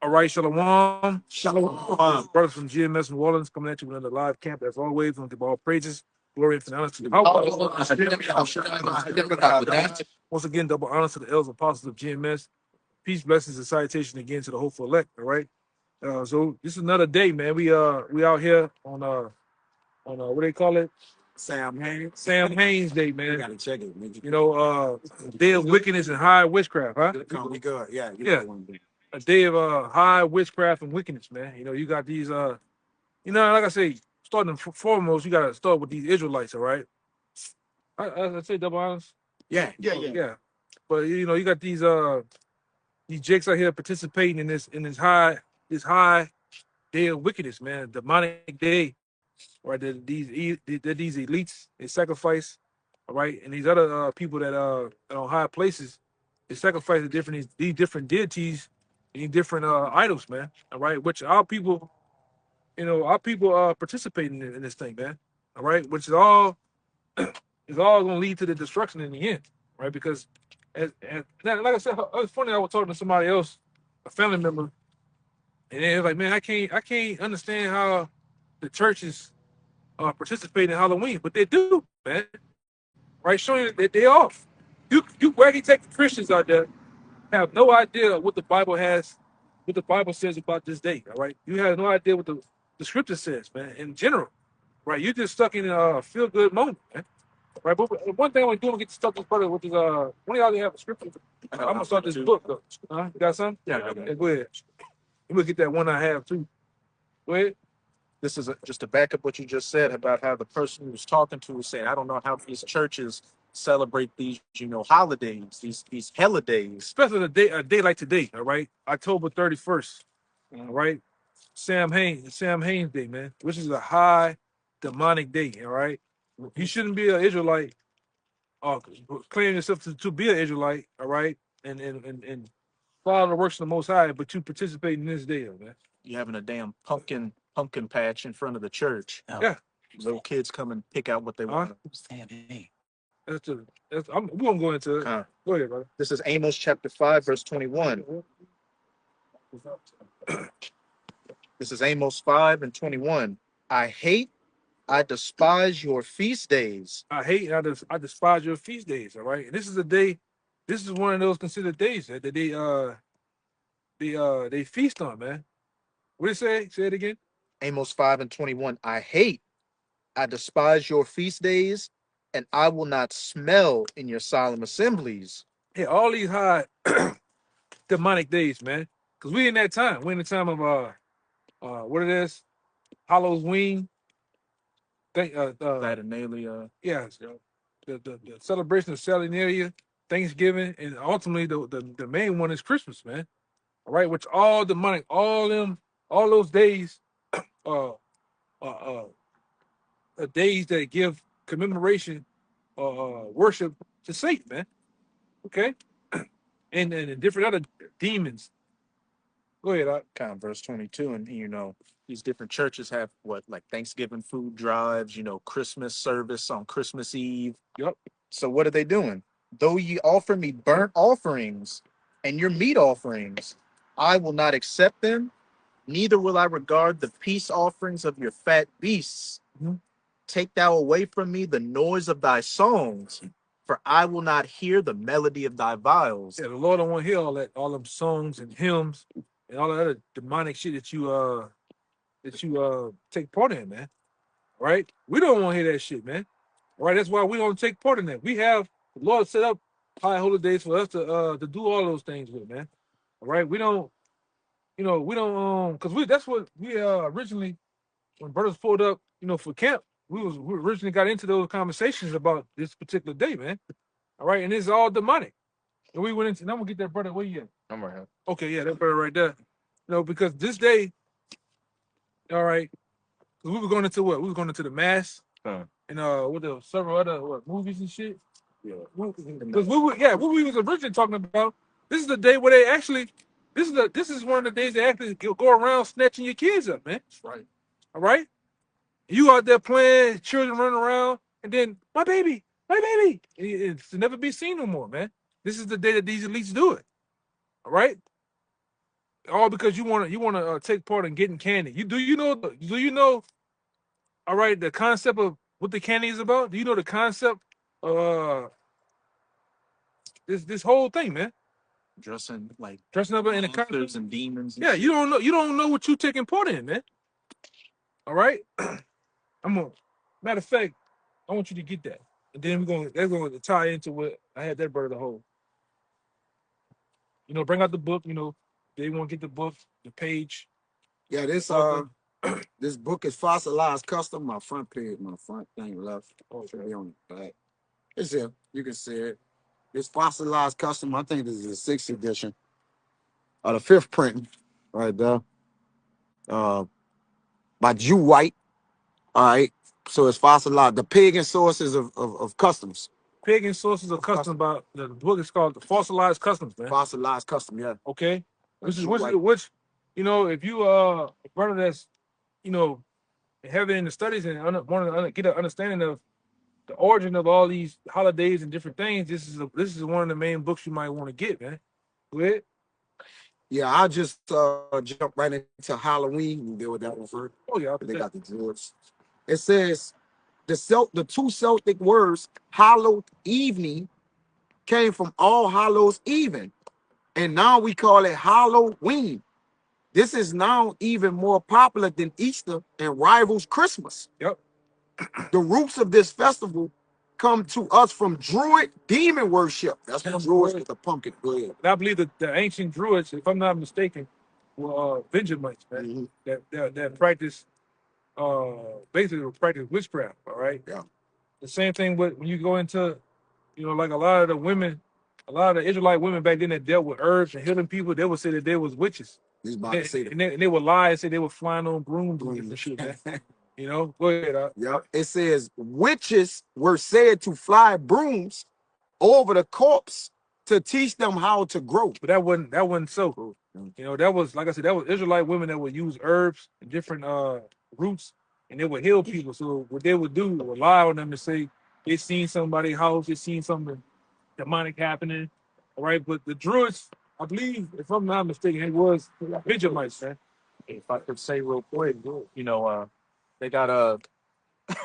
All right, Shalom. Shalom. Brothers from GMS New Orleans coming at you with another live camp. As always, we want to give all praises, glory, and honor to the once again, double honor to the elders and apostles of GMS. Peace, blessings, and salutation again to the hopeful elect. All right. So this is another day, man. We out here on what they call it? Sam Haynes Day, man. I gotta check it. Day of wickedness and high witchcraft, huh? We good. Yeah. Yeah. A day of high witchcraft and wickedness, man. You got these like I say, starting foremost, you gotta start with these Israelites, all right? I say double honors. Yeah. Yeah. But you got these jakes out here participating in this high day of wickedness, man, demonic day, right? These elites, they sacrifice, all right, and these other people that are on high places, they sacrifice these different deities, these different idols, man, all right, which our people are participating in this thing, man, all right, which is all going to lead to the destruction in the end, right? Because like I said, it was funny. I was talking to somebody else, a family member, and they was like, "Man, I can't understand how the churches participate in Halloween, but they do, man. Right? Showing that they off. You where he take the Christians out there have no idea what the Bible says about this day. All right, you have no idea what the scripture says, man. In general, right? You're just stuck in a feel good moment, man. Right, but one thing I want to do is get stuck this brother, which is one of y'all have a scripture. I'm gonna start this book though. You got some? Yeah. Go ahead. We'll get that one I have too. Go ahead. This is just to back up what you just said about how the person who was talking to was saying, I don't know how these churches celebrate these, holidays, these holidays. Especially a day like today, all right? October 31st. All right. Sam Haynes Day, man, which is a high demonic day, all right? You shouldn't be an Israelite or claim yourself to be an Israelite, all right? And follow the works of the Most High, but you participate in this day, man. You having a damn pumpkin patch in front of the church. Yeah. Little kids come and pick out what they want. We're gonna go into it. Go ahead, brother. This is Amos chapter 5, verse 21. This is Amos 5 and 21. I despise your feast days. I despise your feast days, all right? And this is a day, this is one of those considered days that they feast on, man. What did it say? Say it again. Amos 5 and 21. I despise your feast days, and I will not smell in your solemn assemblies. Hey, all these high demonic days, man. Because we in that time. We're in the time of what it is? Halloween. Saturnalia. Yeah, the celebration of Saturnalia, Thanksgiving, and ultimately the main one is Christmas, man. All right, which all demonic, all those days, days that give commemoration, worship to Satan, man. Okay, and different other demons. Go ahead, Kind of verse 22, and these different churches have like Thanksgiving food drives, Christmas service on Christmas Eve. Yep. So what are they doing? Though ye offer me burnt offerings and your meat offerings, I will not accept them, neither will I regard the peace offerings of your fat beasts. Mm-hmm. Take thou away from me the noise of thy songs, for I will not hear the melody of thy viols. Yeah, the Lord don't want to hear all them songs and hymns and all the other demonic shit that you take part in, man. All right? We don't want to hear that shit, man. All right, that's why we don't take part in that. We have the Lord set up high holy days for us to do all those things with, man. All right, we don't, because that's what we originally, when brothers pulled up, for camp, we originally got into those conversations about this particular day, man. All right, and it's all demonic. And we went into, and I'm gonna get that brother. Where you at? I'm right here. Okay, yeah, that brother right there. Because this day, all right, we were going into what? We were going into the mass, and with the several other movies and shit. Yeah, because what we was originally talking about. This is the day where they actually, this is one of the days they actually go around snatching your kids up, man. That's right. All right, you out there playing, children running around, and then my baby, it's to never be seen no more, man. This is the day that these elites do it. All right. all because you wanna take part in getting candy. Do you know all right the concept of what the candy is about? Do you know the concept of this whole thing, man? Dressing like Dressing up in the monsters concept. and demons and Yeah, shit. you don't know what you taking part in, man. All right, I'm gonna matter of fact, I want you to get that, and then that's going to tie into what I had that bird the whole. Bring out the book. They want to get the book, the page. Yeah, this Author. this book is fossilized custom. My front page, my front thing left. Oh, Should on the back. It's here. You can see it. It's fossilized custom. I think this is the sixth edition. The fifth printing right there. Uh by Jew White. All right. So it's fossilized. The pagan sources of customs. Pagan sources of custom. Custom. About the book is called the Fossilized Customs, man. Fossilized custom, yeah. Okay, That's Jew which White. if you a brother that's you know heavy in the studies and want to get an understanding of the origin of all these holidays and different things, this is one of the main books you might want to get, man. Go ahead. Yeah, I just jump right into Halloween. We deal with that one first. Oh yeah, They got the George. It says the two Celtic words hallowed evening came from All Hallows Even, and now we call it Halloween. This is now even more popular than Easter and rivals Christmas. Yep. The roots of this festival come to us from Druid demon worship. That's the Druids with the pumpkin. Go ahead. And I believe that the ancient Druids, if I'm not mistaken, were Benjamites, man. Mhm. That practice basically practice witchcraft. All right. Yeah. The same thing with when you go into, like a lot of the women, a lot of the Israelite women back then that dealt with herbs and healing people, they would say that they was witches. He's about to say that. And they would lie and say they were flying on brooms and different shit, man. Go ahead. Yep. It says witches were said to fly brooms over the corpse to teach them how to grow. But that wasn't so. That was, like I said, that was Israelite women that would use herbs and different roots, and they would heal people. So what they would do, they would lie on them to say they seen somebody's house, they seen something demonic happening. All right, but the Druids, I believe, if I'm not mistaken, it was Benjamites, man. If I could say real quick, they got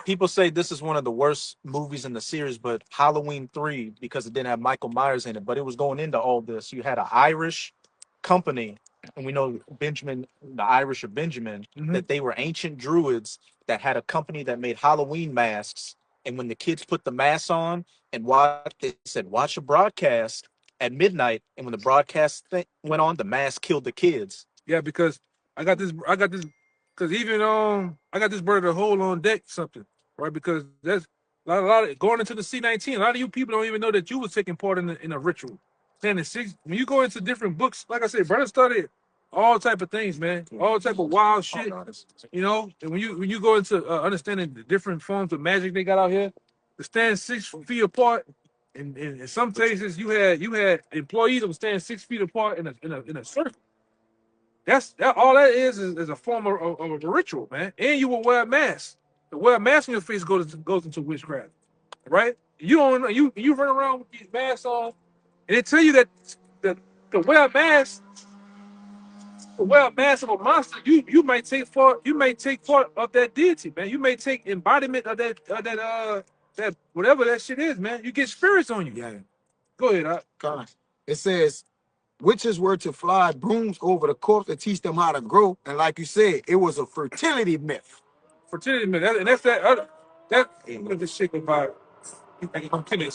people say this is one of the worst movies in the series, but Halloween 3, because it didn't have Michael Myers in it, but it was going into all this. You had an Irish company, and we know Benjamin, the Irish of Benjamin, that they were ancient druids that had a company that made Halloween masks. And when the kids put the masks on and they said, watch a broadcast at midnight. And when the broadcast went on, the mask killed the kids. Yeah, because I got this because even I got this bird to hold on deck something, right? Because that's a lot of going into the C-19. A lot of you people don't even know that you was taking part in a ritual. Standing six when you go into different books, like I said, brother studied all type of things, man, all type of wild shit. And when you go into understanding the different forms of magic they got out here, to stand 6 feet apart. In some cases, you had employees that would stand 6 feet apart in a circle. All that is a form of a ritual, man. And you will wear a mask. To wear a mask on your face goes into witchcraft, right? You don't know you run around with these masks on, and they tell you that the to wear a mask, of a monster, you may take part of that deity, man. You may take embodiment of that whatever that shit is, man. You get spirits on you. Yeah. Go ahead. It says witches were to fly brooms over the corpse to teach them how to grow. And like you said, it was a fertility myth. Fertility, man. And that's that ain't what this shit about. I'm kidding.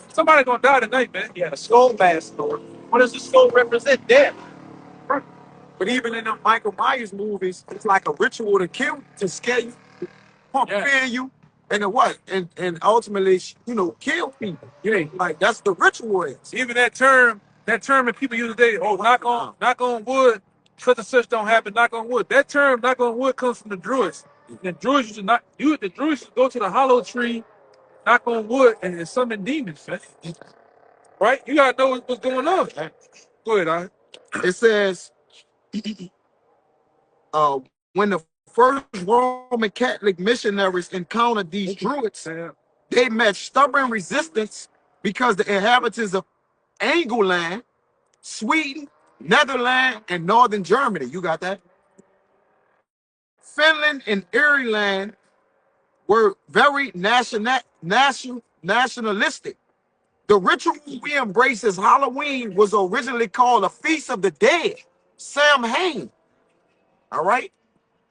Somebody gonna die tonight, man. Yeah, a skull mask. What does the skull represent? Death. But even in the Michael Myers movies, it's like a ritual to kill, to scare you, pump fear you, and then what? And ultimately, kill people. Yeah, Like that's the ritual is. even that term that people use today. Oh, knock on wood. Such and such don't happen. Knock on wood. That term, knock on wood, comes from the Druids. The Druids used to not you. The Druids used to go to the hollow tree, knock on wood, and summon demons, man. Right? You gotta know what's going on. Go ahead, It says, when the first Roman Catholic missionaries encountered these Druids, they met stubborn resistance because the inhabitants of Angoland, Sweden, Netherlands, and northern Germany, you got that? Finland and Ireland were very nationalistic. The ritual we embrace as Halloween was originally called a Feast of the Dead, Samhain. All right.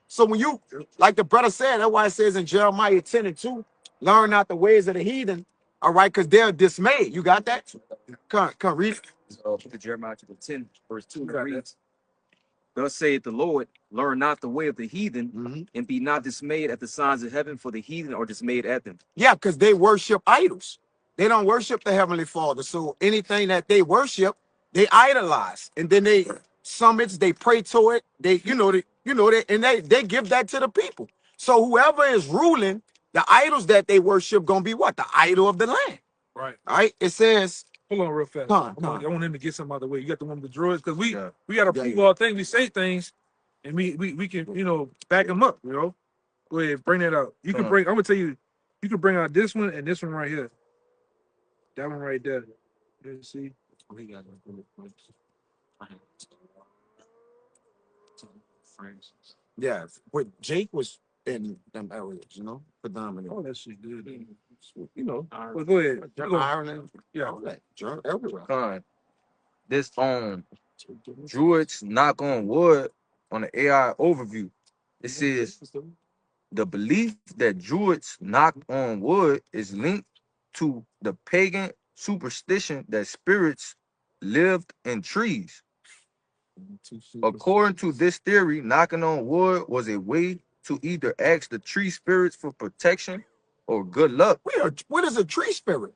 So when you, like the brother said, that's why it says in Jeremiah 10:2, learn not the ways of the heathen. All right, because they're dismayed. You got that? Come read it. The Jeremiah chapter 10, verse 2 reads, Thus saith the Lord, learn not the way of the heathen, and be not dismayed at the signs of heaven, for the heathen are dismayed at them. Yeah, because they worship idols. They don't worship the Heavenly Father. So anything that they worship, they idolize. And then they summits, they pray to it. They give that to the people. So whoever is ruling, the idols that they worship gonna be what? The idol of the land. Right. All right. It says, hold on real fast. I want him to get some out of the way. You got the one with the droids, because we got to Yeah, prove yeah. our thing. We say things, and we can back them up. Go ahead, bring that out. You can bring. I'm gonna tell you, you can bring out this one and this one right here. That one right there. Let's see. We got yeah. What Jake was in them areas, predominantly. Oh, that shit good. Well, go ahead. Ireland, Yeah. all that, everywhere. Con. This Druids knock on wood on the AI overview. It says the belief that Druids knock on wood is linked to the pagan superstition that spirits lived in trees. According to this theory, knocking on wood was a way to either ask the tree spirits for protection or good luck. What is a tree spirit?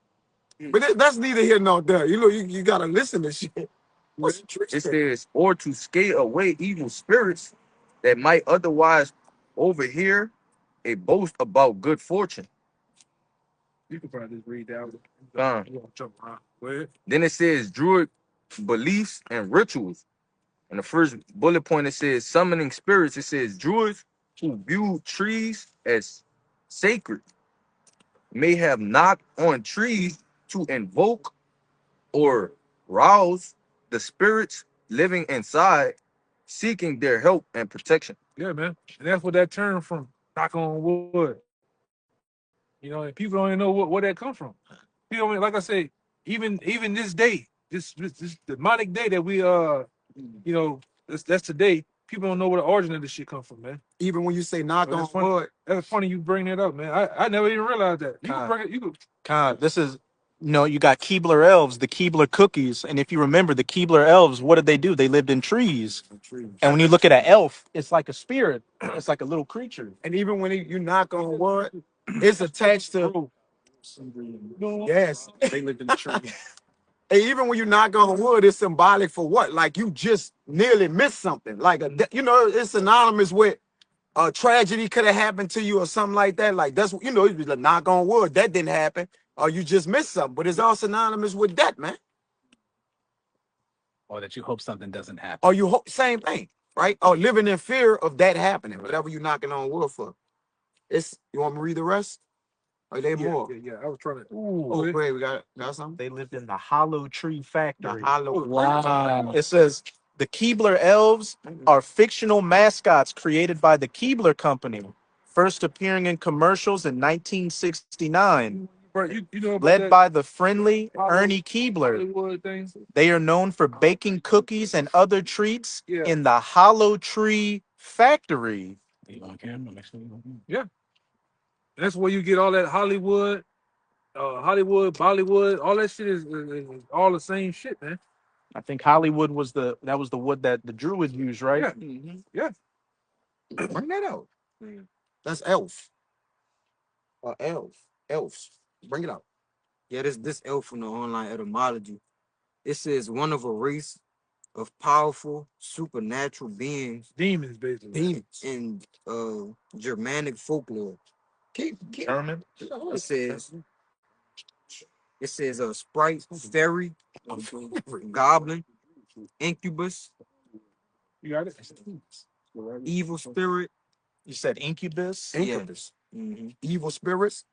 But that's neither here nor there. You gotta listen to shit. What's a tree It spirit? says, or to scare away evil spirits that might otherwise overhear a boast about good fortune. You can probably just read that. Jump around. Go ahead. Then it says Druid beliefs and rituals. And the first bullet point, it says summoning spirits. It says Druids who view trees as sacred may have knocked on trees to invoke or rouse the spirits living inside, seeking their help and protection. Yeah, man. And that's what that term from, knock on wood. And people don't even know where that comes from. People, like I say, even this day, this demonic day that we that's today. People don't know where the origin of this shit come from, man. Even when you say knock on wood, that's funny you bring that up, man. I never even realized that. You can bring it. You can. This is you got Keebler elves, the Keebler cookies, and if you remember the Keebler elves, what did they do? They lived in trees. And when you look at an elf, it's like a spirit. It's like a little creature. and even when you knock on wood, it's attached to. Yes. They lived in the tree. And even when you knock on wood, it's symbolic for what? Like you just nearly missed something. Like it's synonymous with a tragedy could have happened to you or something like that. Like that's it was a knock on wood. That didn't happen. Or you just missed something. But it's all synonymous with that, man. Or that you hope something doesn't happen. Or you hope same thing, right? Or living in fear of that happening, whatever you're knocking on wood for. You want me to read the rest? Are they more? Yeah. I was trying to. Oh, great. We got something. They lived in the Hollow Tree Factory. The hollow. Wow. It says the Keebler elves are fictional mascots created by the Keebler Company, first appearing in commercials in 1969. Bro, you know about Led that by the friendly Ernie Keebler. Hollywood thing? They are known for baking cookies and other treats Yeah. in the Hollow Tree Factory. Yeah. That's where you get all that Hollywood, Bollywood, all that shit is all the same shit, man. I think Hollywood was the wood that the Druids used, right? Yeah. Mhm. Yeah. Bring that out. That's elf. Elves. Bring it out. Yeah, this elf from the online etymology. It says one of a race of powerful supernatural beings Demons, basically. Demons. in Germanic folklore. Keep. German. It says a sprite, fairy, goblin, incubus, You got it? evil spirit, You said incubus. Incubus, evil spirits.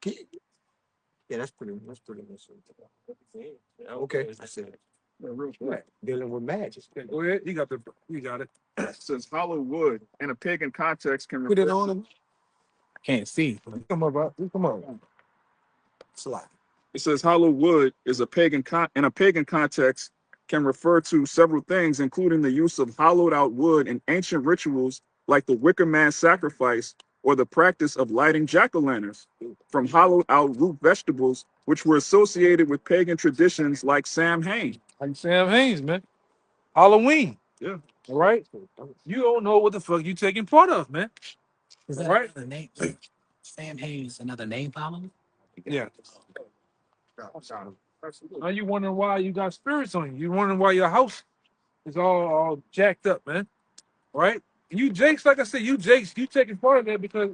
Yeah, that's pretty much it. Okay, I said Real quick. dealing with magic. Go ahead. You got it. It says hollow wood in a pagan context can Put it refer. on him. Can't see. Come on, bro. Come on. Slide. It says hollow wood is in a pagan context can refer to several things, including the use of hollowed out wood in ancient rituals like the Wicker Man sacrifice or the practice of lighting jack-o'-lanterns from hollowed out root vegetables, which were associated with pagan traditions like Samhain. Like Sam Haynes, man. Halloween. Yeah. All right. You don't know what the fuck you taking part of, man. Is that Right. another name? Sam Hayes, another name following? Yeah. Now you wondering why you got spirits on you. You wondering why your house is all jacked up, man. Right? And you Jakes, like I said, you taking part of that because,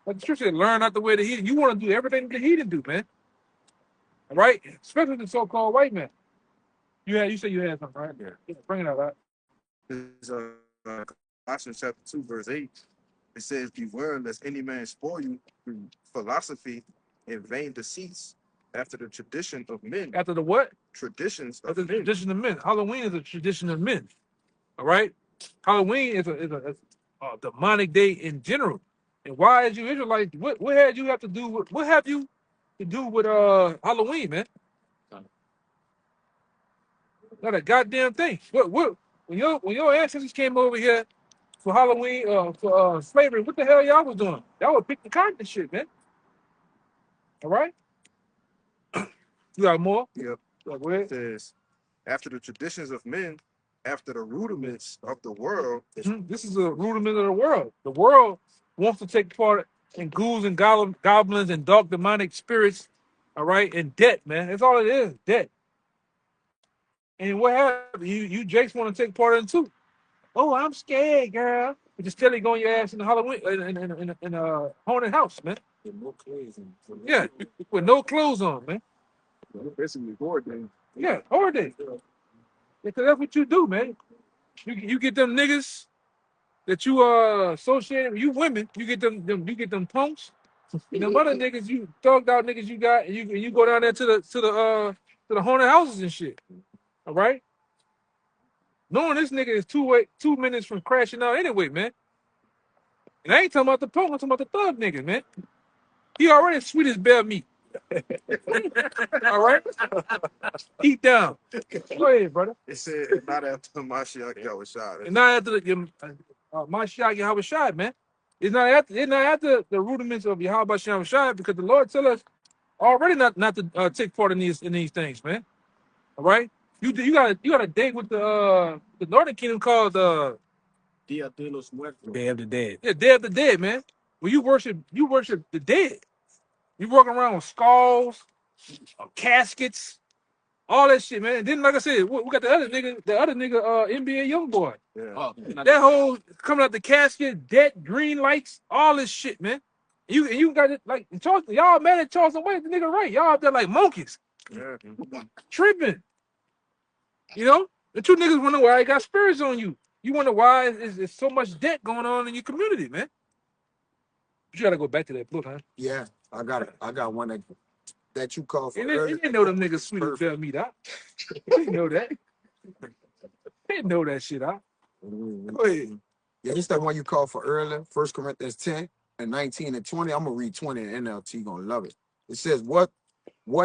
like the scripture said, learn not the way of the heathen. You want to do everything the heathen do, man. All right? Especially the so-called white man. You said you had something, right? Yeah. Bring it out, right? Is Colossians chapter 2, verse 8. It says, beware lest any man spoil you through philosophy and vain deceits after the tradition of men. After the what? Traditions of After the men. tradition of men. Halloween is a tradition of men. All right? Halloween is a demonic day in general. And why, as you Israelites, what had you have to do with what have you to do with Halloween, man? Not a goddamn thing. What when your ancestors came over here for Halloween, for slavery, what the hell y'all was doing? Y'all was picking cotton and shit, man. All right? You got more? Yep. Go ahead. It says, after the traditions of men, after the rudiments of the world. This is a rudiment of the world. The world wants to take part in ghouls and goblins and dark demonic spirits, all right, and debt, man. That's all it is, debt. And what happened? You Jakes want to take part in it too. Oh, I'm scared, girl. But you're still going your ass in the Halloween in a haunted house, man. no clothes on. Yeah, with no clothes on, man. Basically, board game. Yeah, horror day. Because that's what you do, man. You get them niggas that you associated with, you women, you get them punks. And them other niggas, you thugged out niggas you got, and you go down there to the haunted houses and shit. All right? Knowing this nigga is 2 minutes from crashing out anyway, man. And I ain't talking about the punk, I'm talking about the thug niggas, man. He already sweet as bear meat. All right? Eat down. Go ahead, brother. It said, not after Mashiach Yahushua. And not after my shot, Yahweh shot, man. It's not after the rudiments of Yahweh Shem Shai, because the Lord tell us already not to take part in these things, man. All right, you got a date with the Northern Kingdom called Dia de los Muertos. Day of the Dead. yeah, Day of the Dead, man. Where you worship the dead. You walking around with skulls, caskets, all that shit, man. And then, like I said, we got the other nigga, NBA young boy. Yeah. Oh, That whole coming out the casket, dead green lights, all this shit, man. You got it like Charleston, y'all mad at Charleston Wayne, the nigga right. Y'all out there like monkeys, Yeah. tripping. You know? The two niggas wonder why I got spirits on you. You wonder why is so much debt going on in your community, man. But you gotta go back to that book, huh? Yeah, I got it. I got one that you call for. And they didn't know them niggas sweet as bell meat out. They didn't know that. They didn't know that shit out. Go ahead. Yeah, it's that one you called for earlier, 1 Corinthians 10 and 19 and 20. I'm gonna read 20 in NLT, you're gonna love it. It says, What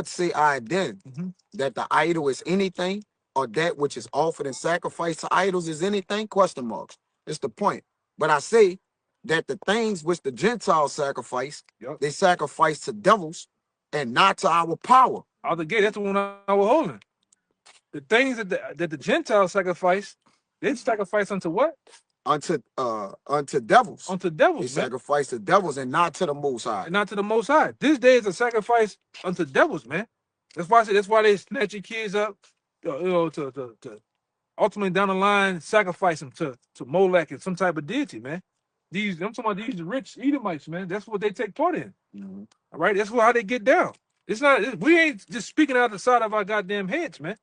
say I then? That the idol is anything, or that which is offered in sacrifice to idols is anything? Question marks. It's the point. But I say that the things which the Gentiles sacrifice, they sacrifice to devils and not to our power. Out the gate, that's the one I was holding. The things that the Gentiles sacrifice, they sacrifice unto what? Unto devils. Unto They devils, man. sacrifice to devils and not to the Most High. And not to the Most High. This day is a sacrifice unto devils, man. That's why I said, that's why they snatch your kids up, to ultimately down the line sacrifice them to Molech and some type of deity, man. I'm talking about these rich Edomites, man. That's what they take part in. All right, that's how they get down. We ain't just speaking out the side of our goddamn heads, man.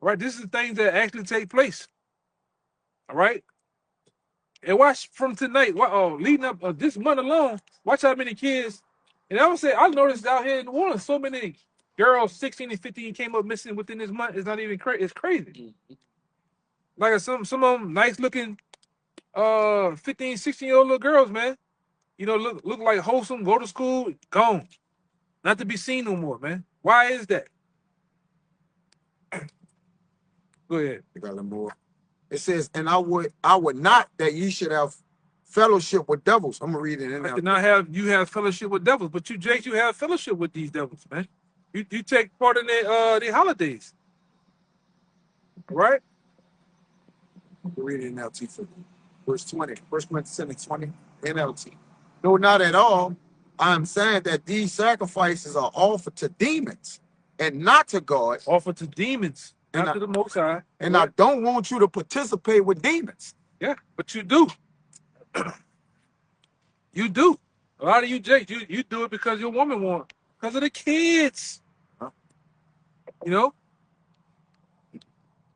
All right, this is things that actually take place. All right. And watch from tonight, leading up this month alone, watch how many kids. And I would say, I noticed out here in New Orleans, so many girls 16 and 15 came up missing within this month. It's not even crazy. It's crazy. Like some of them nice looking 15, 16-year-old little girls, man. You know, look like wholesome, go to school, gone. Not to be seen no more, man. Why is that? Go ahead. You got a little more. It says, and I would not that ye should have fellowship with devils. I'm gonna read it in I there. cannot have you have fellowship with devils, but you, Jake, you have fellowship with these devils, man. You take part in their holidays, right? Read it in NLT for verse 20. First Corinthians 20 NLT. No, not at all. I'm saying that these sacrifices are offered to demons and not to God. Offered to demons, And not to the Most High. And I don't want you to participate with demons. Yeah, but you do. You do. A lot of you, Jake, you do it because your woman wants, because of the kids. Huh? You know.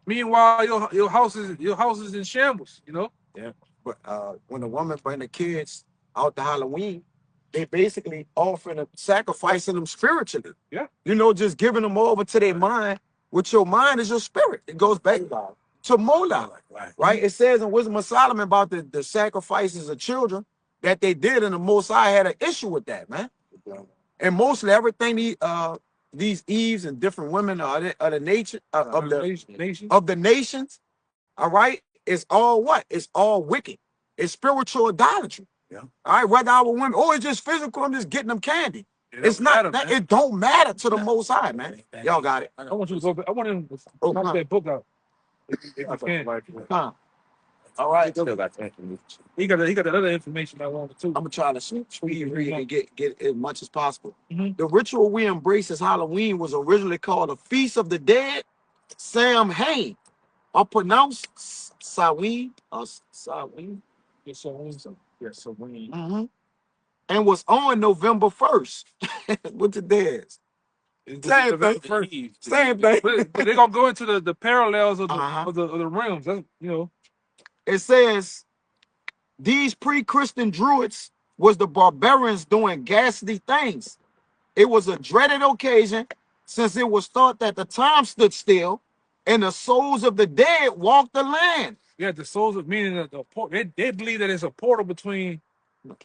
Meanwhile, your house is in shambles. You know. Yeah. But when the woman bring the kids out to Halloween, they basically offering them, sacrificing them spiritually. Yeah. You know, just giving them over to their mind. Which your mind is your spirit. It goes back to Moloch, right? It says in Wisdom of Solomon about the sacrifices of children that they did, and the Most High had an issue with that, man. And mostly everything these Eves and different women of the nature of the nations, all right, it's all what? It's all wicked. It's spiritual idolatry. Yeah. All right, whether our women, it's just physical, I'm just getting them candy. It's not that it don't matter to the Most High, man. Y'all got it. I want you to go back. I want him to knock that book out. If you can. All right. Still got that. He got that other information I wanted too. I'm gonna try to speed read and get as much as possible. The ritual we embrace as Halloween was originally called the Feast of the Dead, Samhain. I'll pronounce Samhain or Samhain. Yes, Samhain. And was on November 1st. With the dads. Same thing. Same thing. But they're gonna go into the parallels of the realms. That's, you know. It says these pre-Christian druids was the barbarians doing ghastly things. It was a dreaded occasion since it was thought that the time stood still and the souls of the dead walked the land. Yeah, the souls of meaning that they believe that it's a portal between.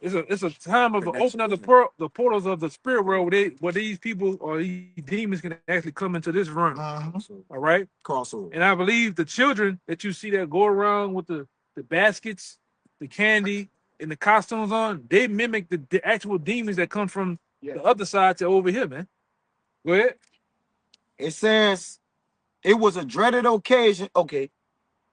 It's a time of opening up the portals of the spirit world where these people or these demons can actually come into this realm. All right, crossover. And I believe the children that you see that go around with the baskets, the candy, and the costumes on, they mimic the actual demons that come from the other side to over here, man. Go ahead. It says it was a dreaded occasion. Okay.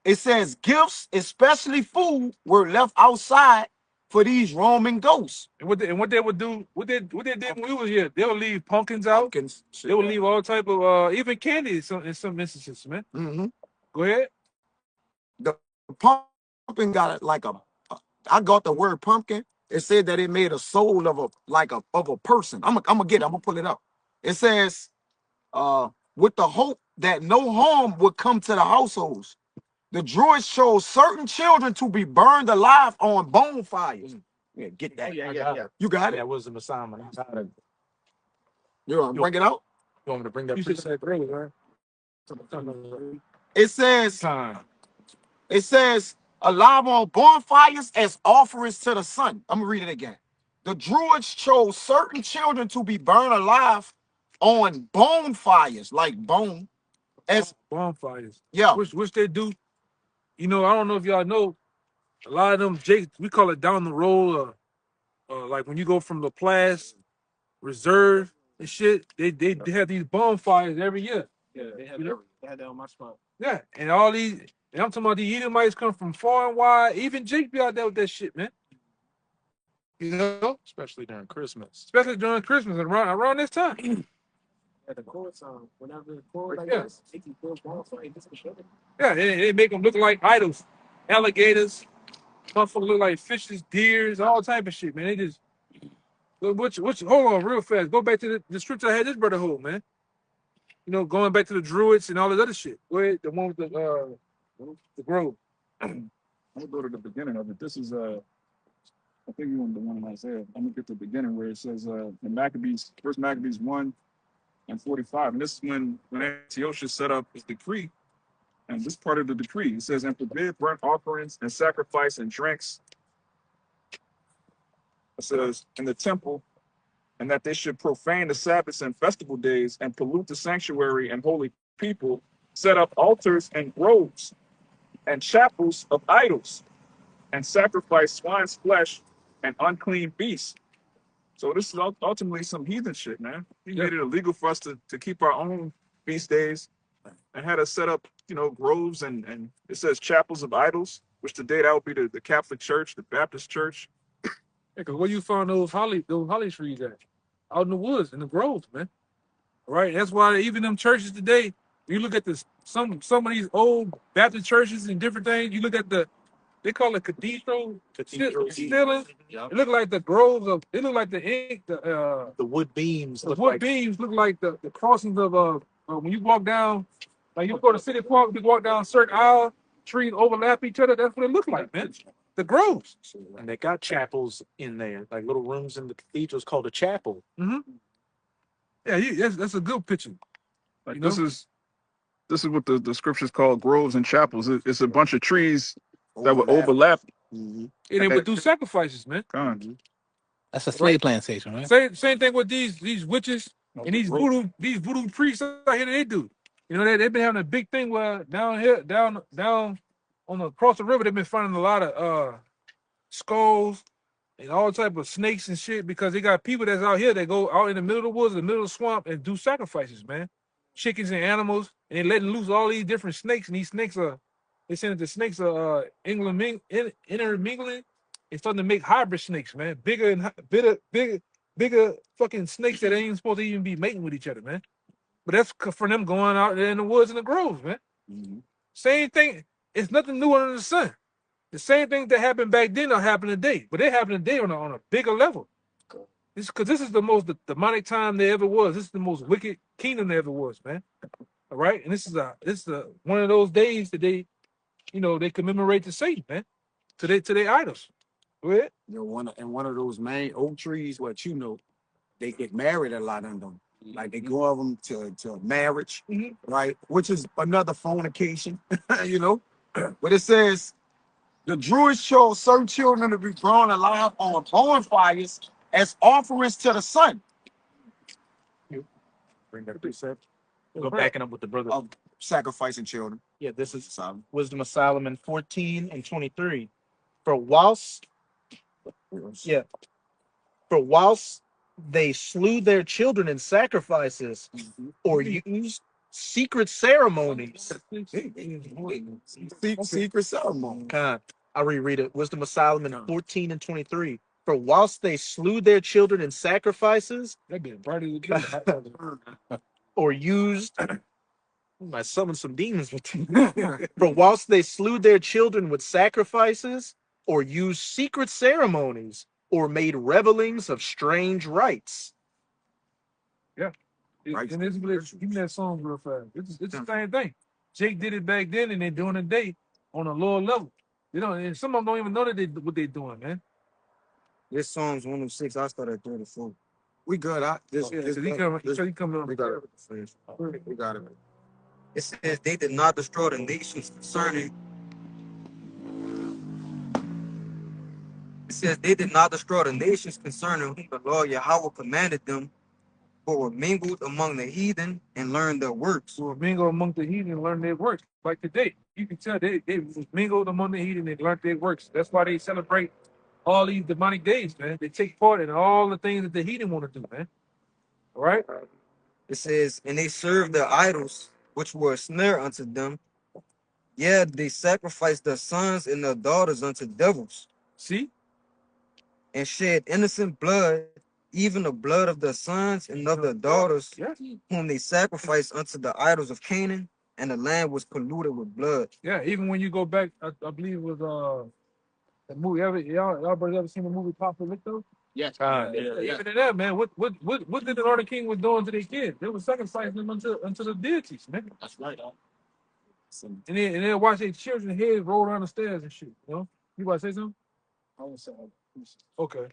It says gifts, especially food, were left outside for these roaming ghosts. And what they would do, what they did when we was here, they would leave pumpkins out. They would leave all type of even candy in some instances, man. Go ahead. The pumpkin got I got the word pumpkin. It said that it made a soul of a person. I'm gonna pull it up. It says with the hope that no harm would come to the households. The druids chose certain children to be burned alive on bonfires. Yeah, get that. Yeah. You got it? That was the Messiah. You want to bring it out? You want me to bring that? You should say earlier, right? It says alive on bonfires as offerings to the sun. I'm gonna read it again. The druids chose certain children to be burned alive on bonfires, like bone, as bonfires. Yeah. Which they do. You know, I don't know if y'all know, a lot of them, Jake, we call it down the road, like when you go from LaPlace, Reserve, and shit, they have these bonfires every year. Yeah, they had that on my spot. Yeah, and all these, and I'm talking about the Edomites come from far and wide. Even Jake be out there with that shit, man. You know? Especially during Christmas. Especially during Christmas and around this time. At the core time, whenever the core like this, they can build bonfires. Yeah, they make them look like idols. Alligators, motherfuckers look like fishes, deers, all type of shit, man. They just hold on real fast. Go back to the scripture I had this brother hold, man. You know, going back to the druids and all this other shit. Go ahead, the one with the grove. I'm gonna go to the beginning of it. This is I think you want the one in Isaiah. I'm gonna get to the beginning where it says in Maccabees, First Maccabees 1:45, and this is when Antiochus set up his decree, and this part of the decree it says, and forbid burnt offerings and sacrifice and drinks. It says in the temple, and that they should profane the Sabbaths and festival days and pollute the sanctuary and holy people, set up altars and groves and chapels of idols, and sacrifice swine's flesh and unclean beasts. So this is ultimately some heathen shit, man. He made it illegal for us to keep our own feast days and had us set up, groves and it says chapels of idols, which today that would be the Catholic Church, the Baptist Church. Yeah, because where you found those holly trees at? Out in the woods, in the groves, man. Right? That's why even them churches today, you look at some of these old Baptist churches and different things, you look at they call it cathedral steelings. Yep. It look like the groves of. It look like the ink. The wood beams. The wood beams look like the crossings of when you walk down, like you go to City Park, you walk down certain aisle, trees overlap each other. That's what it look like, man. The groves. And they got chapels in there, like little rooms in the cathedrals called a chapel. Mm-hmm. Yeah, that's a good picture. Like this is what the scriptures call groves and chapels. It's a bunch of trees that would overlap. Mm-hmm. And they would do sacrifices, man. That's a slave plantation, right? Same thing with these witches and these voodoo priests out here that they do. They've been having a big thing where down on across the river, they've been finding a lot of skulls and all type of snakes and shit because they got people that's out here that go out in the middle of the woods, in the middle of the swamp, and do sacrifices, man. Chickens and animals, and they letting loose all these different snakes, and these snakes they saying that the snakes are intermingling. It's starting to make hybrid snakes, man. Bigger fucking snakes that ain't supposed to even be mating with each other, man. But that's for them going out there in the woods and the groves, man. Mm-hmm. Same thing. It's nothing new under the sun. The same thing that happened back then will happen today, but they happen today on a bigger level. This is the most demonic time there ever was. This is the most wicked kingdom there ever was, man. All right, and this is one of those days that they commemorate to Satan, man, to their idols. Go ahead. One of those main oak trees, they get married a lot of them. Like they go of them to marriage, right? Which is another fornication, But it says the Druids chose certain children to be drawn alive on bonfires as offerings to the sun. Bring that precept. Go backing up with the brother of sacrificing children. Yeah, this is Wisdom of Solomon 14 and 23. For whilst they slew their children in sacrifices or used secret ceremonies. Secret ceremony. I'll reread it. Wisdom of Solomon 14 and 23. For whilst they slew their children in sacrifices or used I summoned some demons with For whilst they slew their children with sacrifices or used secret ceremonies or made revelings of strange rites. Yeah. Right. And give me that song real fast. It's the same thing. Jake did it back then and they're doing it today on a lower level. And some of them don't even know that what they're doing, man. This Psalms 106, I started at 34. We good. He coming on. We got it. It says they did not destroy the nations concerning. It says they did not destroy the nations concerning whom the Lord Yahweh commanded them, but were mingled among the heathen and learned their works. Were mingled among the heathen and learned their works. Like today, you can tell they mingled among the heathen and learned their works. That's why they celebrate all these demonic days, man. They take part in all the things that the heathen want to do, man. All right? It says, and they served their idols, which were a snare unto them. Yeah, they sacrificed their sons and their daughters unto devils. See? And shed innocent blood, even the blood of their sons and of their daughters, whom they sacrificed unto the idols of Canaan, and the land was polluted with blood. Yeah, even when you go back, I believe it was the movie. Y'all brothers ever seen the movie Apocalypto? Yes. Even in that, man, what did the Northern King was doing to their kids? They were sacrificing them unto the deities, man. That's right. then watch their children's heads roll down the stairs and shit. You know? You about to say something? Okay.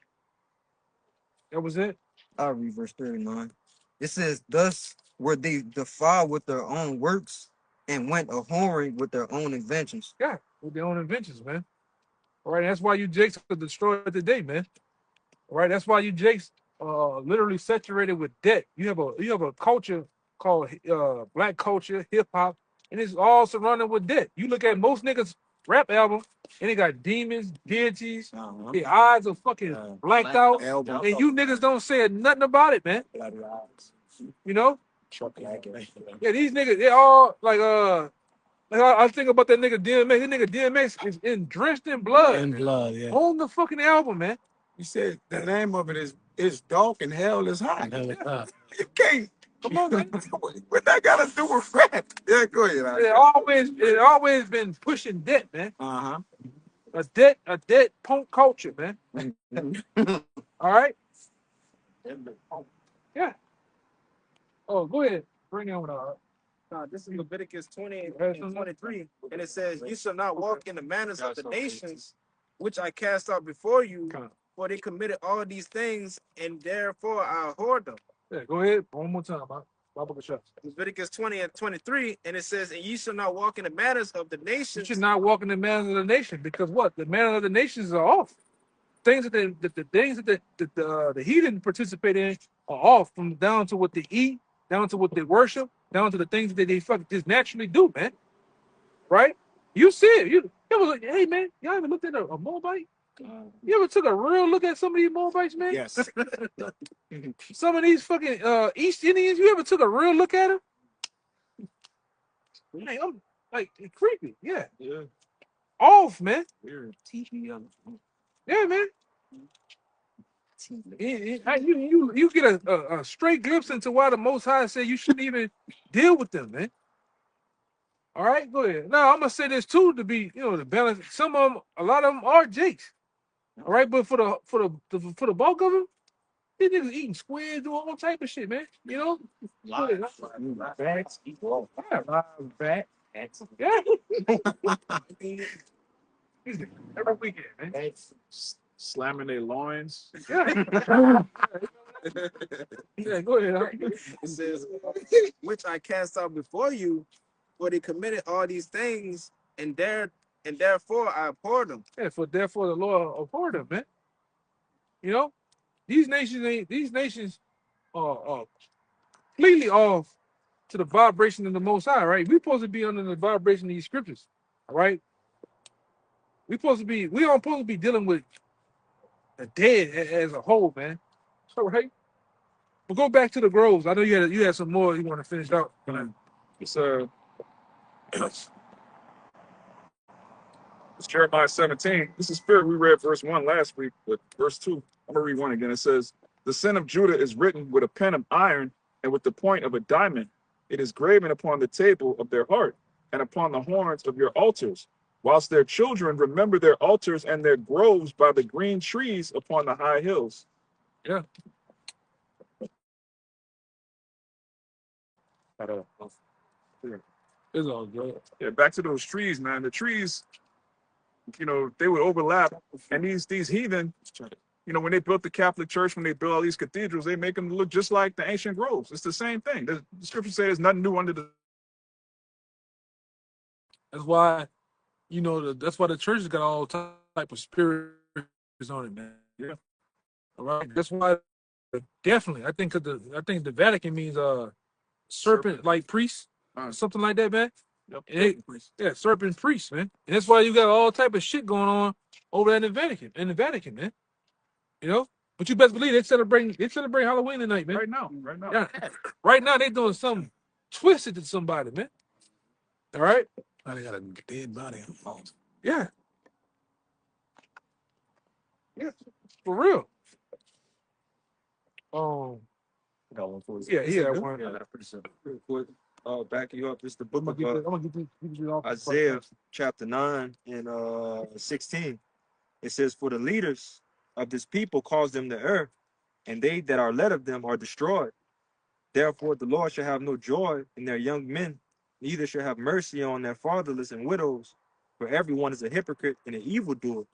That was it? I'll read verse 39. It says, thus were they defiled with their own works and went a whoring with their own inventions. Yeah, with their own inventions, man. All right, that's why you jakes are destroyed today, man. All right, that's why you jakes literally saturated with debt. You have a culture called black culture, hip hop, and it's all surrounded with debt. You look at most niggas rap album, and they got demons, deities, their eyes are fucking blacked out, and you niggas don't say nothing about it, man. You know? Yeah, these niggas, they all like I think about that nigga DMX. That nigga DMX is drenched in blood. In blood, yeah. On the fucking album, man. You said the name of it is dark and hell is hot. Hell is hot. You can't. Come on, man. What that got to do with rap? Yeah, go ahead. It always been pushing debt, man. A debt punk culture, man. All right. Yeah. Oh, go ahead. Bring it on. This is Leviticus 20 and 23, and it says, "You shall not walk in the manners of the nations, which I cast out before you, for they committed all these things, and therefore I abhorred them." Yeah, go ahead. One more time, Leviticus 20 and 23, and it says, "And ye shall not walk in the manners of the You nations." should not walk in the manners of the nation because what? The manners of the nations are off. Things that the things that the heathen participate in are off, from down to what they eat, down to what they worship, down to the things that they fucking just naturally do, man. Right? You see it. You ever look, hey man, y'all ever looked at a Moabite? You ever took a real look at some of these Moabites, man? Yes. Some of these fucking East Indians, you ever took a real look at them? Man, I'm like creepy. Yeah. Off, man. Yeah, man. You get a straight glimpse into why the Most High said you shouldn't even deal with them, man. All right, go ahead. Now I'm gonna say this too to be, the balance. Some of them, a lot of them are jakes. All right, but for the bulk of them, these niggas eating squid, doing all type of shit, man. You know? Bats, yeah. Every weekend, man. Slamming their loins. Yeah. Yeah, go ahead. It says, "Which I cast out before you, for they committed all these things, and therefore I abhorred them." Yeah, therefore the Lord abhorred them, man. You know, these nations are completely off to the vibration of the Most High, right? We're supposed to be under the vibration of these scriptures, all right? We don't supposed to be dealing with the dead as a whole, man. All right. But go back to the groves. I know you had some more you want to finish out. It's it's Jeremiah 17. This is spirit. We read verse 1 last week, but verse 2, I'm gonna read 1 again. It says, "The sin of Judah is written with a pen of iron and with the point of a diamond. It is graven upon the table of their heart and upon the horns of your altars, whilst their children remember their altars and their groves by the green trees upon the high hills." Yeah. It's all good. Yeah, back to those trees, man. The trees, they would overlap, and these heathen, when they built the Catholic Church, when they built all these cathedrals, they make them look just like the ancient groves. It's the same thing. The scripture says there's nothing new under the. That's why, that's why the church has got all type of spirits on it, man. Yeah. All right. That's why, definitely, I think the Vatican means serpent like priest, something like that, man. Yep. Serpent priest, man. And that's why you got all type of shit going on over there in the Vatican, man. But you best believe they celebrate Halloween tonight, man. Right now. Yeah. Right now they doing something twisted to somebody, man. All right. Now they got a dead body on the phone. Yeah. Yeah. For real. Got one for you. Yeah, he had one. Yeah, that's pretty simple. Real quick, back you up. This is the I'm book gonna of get these off. Isaiah chapter 9 and 16. It says, "For the leaders of this people cause them to err, and they that are led of them are destroyed. Therefore the Lord shall have no joy in their young men, Neither shall have mercy on their fatherless and widows, for everyone is a hypocrite and an evildoer,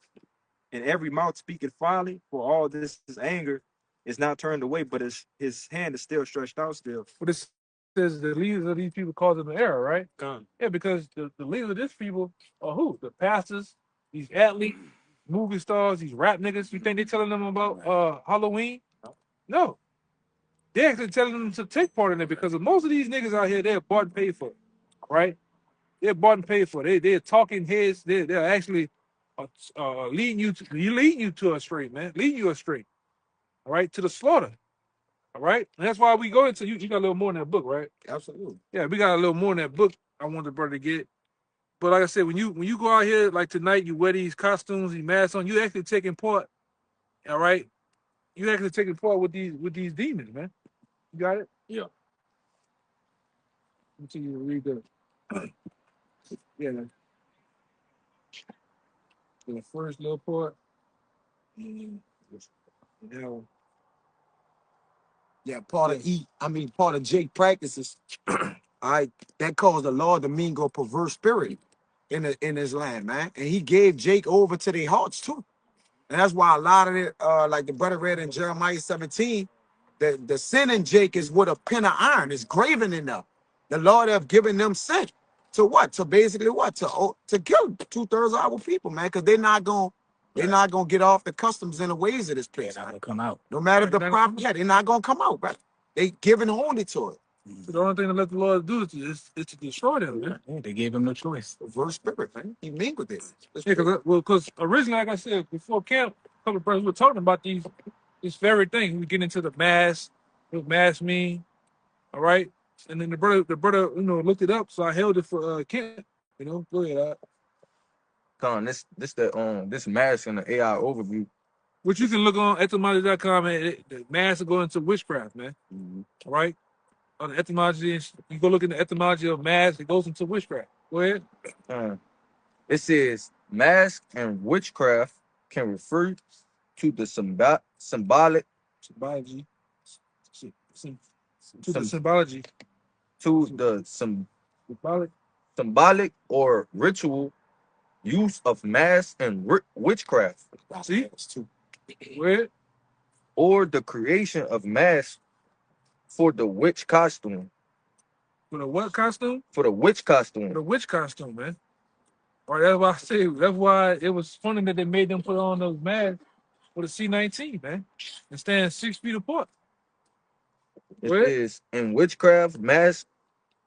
and every mouth speaketh folly. For all this is anger is not turned away, but his hand is still stretched out still. But it says the leaders of these people cause them an error, right? Gone. Yeah, because the leaders of this people are who? The pastors, these athletes, movie stars, these rap niggas. You think they telling them about Halloween? No. They're actually telling them to take part in it because most of these niggas out here, they're bought and paid for, right? They're bought and paid for. They're talking heads. They're actually leading you to a straight, man. Leading you astray, all right, to the slaughter. All right. And that's why we go into you got a little more in that book, right? Absolutely. Yeah, we got a little more in that book I want the brother to get. But like I said, when you go out here like tonight, you wear these costumes, these masks on, you actually taking part, all right? You actually taking part with these demons, man. You got it? Yeah. Continue to read the yeah, the first little part. Now, Yeah, part of Jake practices. I that caused the Lord to mingle a perverse spirit in his land, man. And he gave Jake over to their hearts too. And that's why a lot of it, like the brother read in Jeremiah 17, the sin in Jake is with a pen of iron, it's graven in them. The Lord have given them sin to what? To basically what? To kill 2/3 of our people, man, because they're not gonna get off the customs and the ways of this place. They're not gonna come out. No matter the prophet, yeah, they're not gonna come out, right? They giving only to it. so the only thing to let the Lord do is to destroy them, man. Yeah, they gave him no choice. Perverse spirit, man. He mingled it. Yeah, because originally, like I said before camp, a couple of brothers were talking about this very thing. We get into the mass, what mass mean, all right? And then the brother, looked it up, so I held it for camp. Go ahead. This mask and the AI overview. Which you can look on etymology.com, and the mass will go into witchcraft, man. All right? On the etymology, you go look in the etymology of mass, it goes into witchcraft. Go ahead. It says mask and witchcraft can refer to the symbolic Symbology. symbolic or ritual use of mask and witchcraft. See? Where? Or the creation of masks for the witch costume. For the what costume? For the witch costume. For the witch costume, man. All right, that's why I say that's why it was funny that they made them put on those masks for the C-19, man, and stand 6 feet apart. It is in witchcraft, masks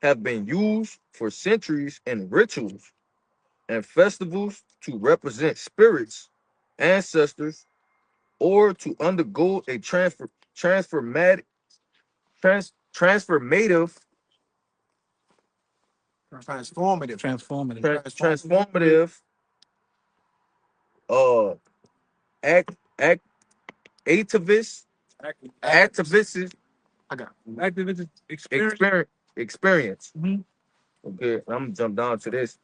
have been used for centuries in rituals and festivals to represent spirits, ancestors, or to undergo a transformative act activist I got activist experience. Mm-hmm. Okay, I'm gonna jump down to this.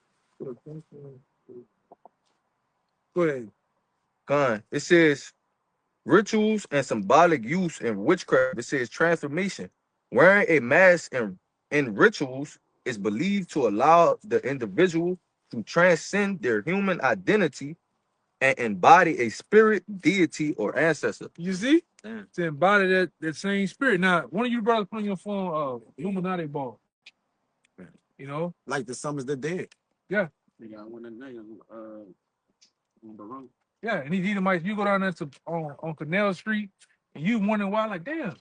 Go ahead. It says rituals and symbolic use in witchcraft. It says transformation. Wearing a mask in rituals is believed to allow the individual to transcend their human identity and embody a spirit, deity, or ancestor. You see? To embody that same spirit. Now, one of you brothers put on your phone Illuminati ball. Like the Summers the Dead. Yeah. They got one in there on the road. Yeah, and he might you go down there on Canal Street and you wondering why, like, damn,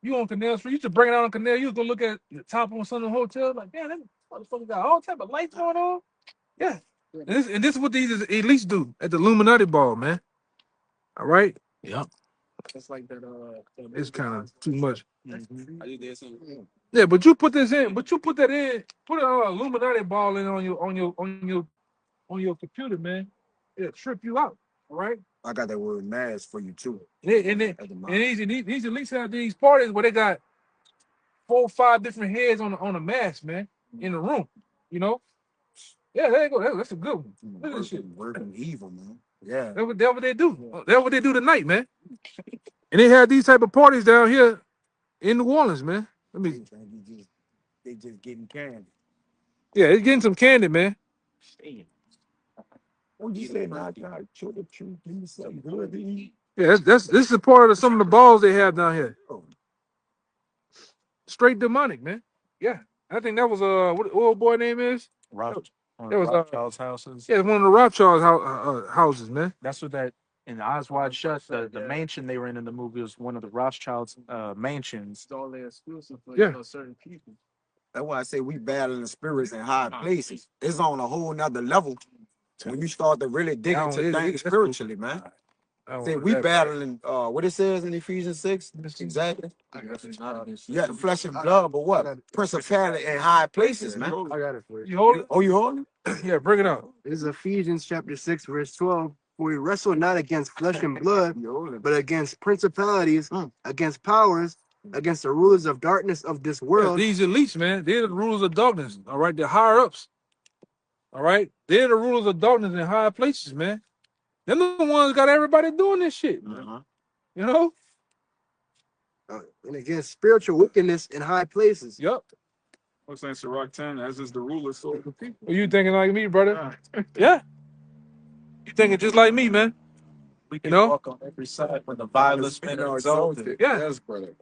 you on Canal Street, you should bring it out on Canal, you go look at the top on some of the hotels, like, damn, that motherfucker got all type of lights going on. Yeah. And this is what these elites do at the Illuminati ball, man. All right? Yep. It's like that. It's kind of too much. I did something. Yeah, but you put this in, put an Illuminati ball in on your computer, man. It'll trip you out. All right. I got that word mask for you too. And these elites have these parties where they got 4 or 5 different heads on a mask, man, in the room. Yeah, there you go. That's a good one. Look at this shit. Working evil, man. Yeah. That's what they do. That's what they do tonight, man. And they have these type of parties down here in New Orleans, man. They just getting candy. Yeah, it's getting some candy, man. What you say, now? God, show the truth. Give me something good to eat. Yeah, that's this is part of some of the balls they have down here. Straight demonic, man. Yeah, I think that was what old boy name is? Roth, That was Rothschild's houses. yeah, one of the Rothschild houses, man. That's what that in Eyes Wide Shut. The mansion they were in the movie was one of the Rothschild's mansions. It's only exclusive for Yeah. certain people. That's why I say we battling spirits in high places. It's on a whole nother level when you start to really dig I into don't- things that's spiritually, man. I don't Say want we that. battling what it says in Ephesians 6. Exactly. Yeah, the flesh and blood, but what? Principality in high places, man. I got it for you. You hold it? Oh, you holding? Yeah, bring it up. This is Ephesians chapter 6, verse 12. For we wrestle not against flesh and blood, but against principalities, against powers, against the rulers of darkness of this Yeah, world. these elites, man, they're the rulers of darkness. All right, they're higher ups. All right, they're the rulers of darkness in higher places, man. They're the ones got everybody doing this shit. You know? And against spiritual wickedness in high places. Yup. What's saying Sirach 10, as is the ruler, so is the people. Well, you thinking like me, brother? Yeah. You thinking just like me, man. We can know? walk on every side when the vilest men are exalted. Yeah. Yes, brother.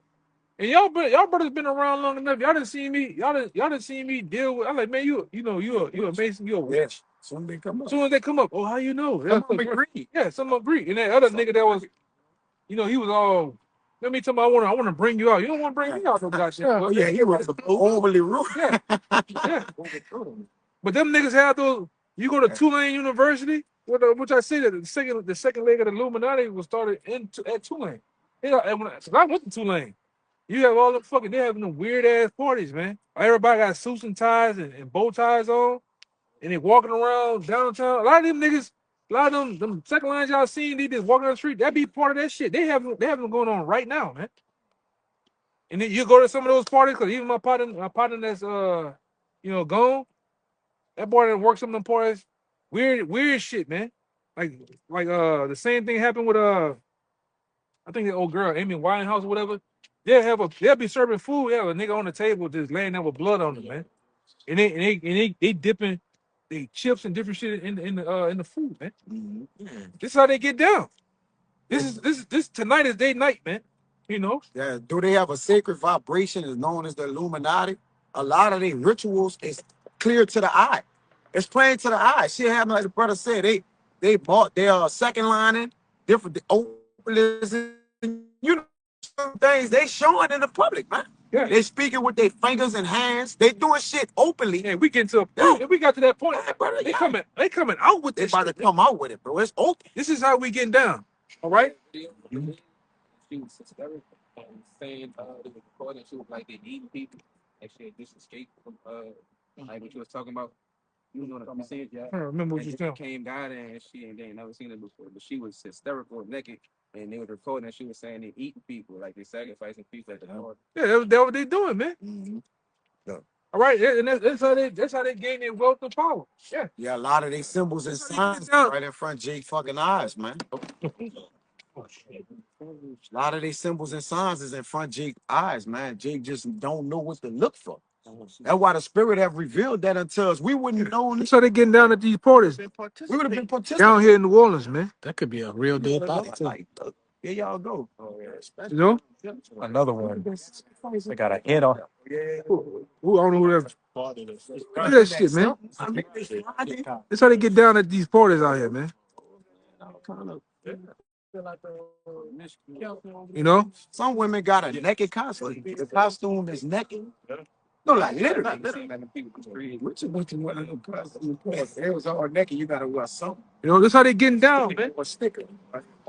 And y'all brothers been around long enough. Y'all done seen me. Y'all done seen me deal with. I'm like, man, you a Mason, you a witch. Soon they come up. Soon as they come up, oh, how you know? Some of them agree. Yeah, some agree. And that other nigga that was, he was all. Let me tell me, I want to bring you out. You don't want to bring me out, no goddamn. Oh, yeah, he was overly rude. Yeah, yeah. But them niggas have those. You go to Tulane University, which I say that the second leg of the Illuminati was started at Tulane. Yeah, I went to Tulane. You have all the fucking. They having them weird ass parties, man. Everybody got suits and ties and bow ties on, and they walking around downtown. A lot of them niggas, a lot of them second lines y'all seen, they just walking down the street. That be part of that shit. They have them going on right now, man. And then you go to some of those parties, because even my partner that's gone. That boy that works some of them parties, weird shit, man. Like the same thing happened with I think the old girl, Amy Winehouse or whatever. They'll be serving food, a nigga on the table just laying there with blood on them, man. And they dipping they chips and different shit in the food, man. This is how they get down. This tonight is their night, man. You know? Yeah, do they have a sacred vibration is known as the Illuminati? A lot of their rituals is clear to the eye. It's plain to the eye. Shit happened like the brother said. They bought their second lining, different openings, some things they showing in the public, man. Yeah. They speaking with their fingers and hands. They doing shit openly. Yeah, we get to a point. If we got to that point, Yeah, brother, they yeah. coming out with They this. about to shit. come out with it, bro. It's open. This is how we getting down. All right? She was hysterical and saying they were recording. She was like they eating people and she had just escaped from like what you was talking about. You know what I'm saying? Yeah. I don't remember what And you just said. came down there and they ain't never seen it before. But she was hysterical and naked and they were recording and she was saying they eating people, like they sacrificing people at the door. Yeah, that's what they doing, man. Yeah. All right, and that's how they gain their wealth and power. Yeah. Yeah, a lot of these symbols and signs down. right in front of Jake fucking eyes, man. A lot of these symbols and signs is in front of Jake's eyes, man. Jake just don't know what to look for. That's why the spirit have revealed that unto us. We wouldn't know. That's how they getting down at these parties We would have been participating. down here in New Orleans, man. That could be a real deal body too. Like, here y'all go. You know? Another one. They got a head on. Who I don't know who that. Look at that shit, man. That's how they get down at these parties out here, man. You know? Some women got a naked costume. The costume is naked. No, like literally. It was all naked. You gotta wear something. You know, that's how they getting down, man. Or sticker.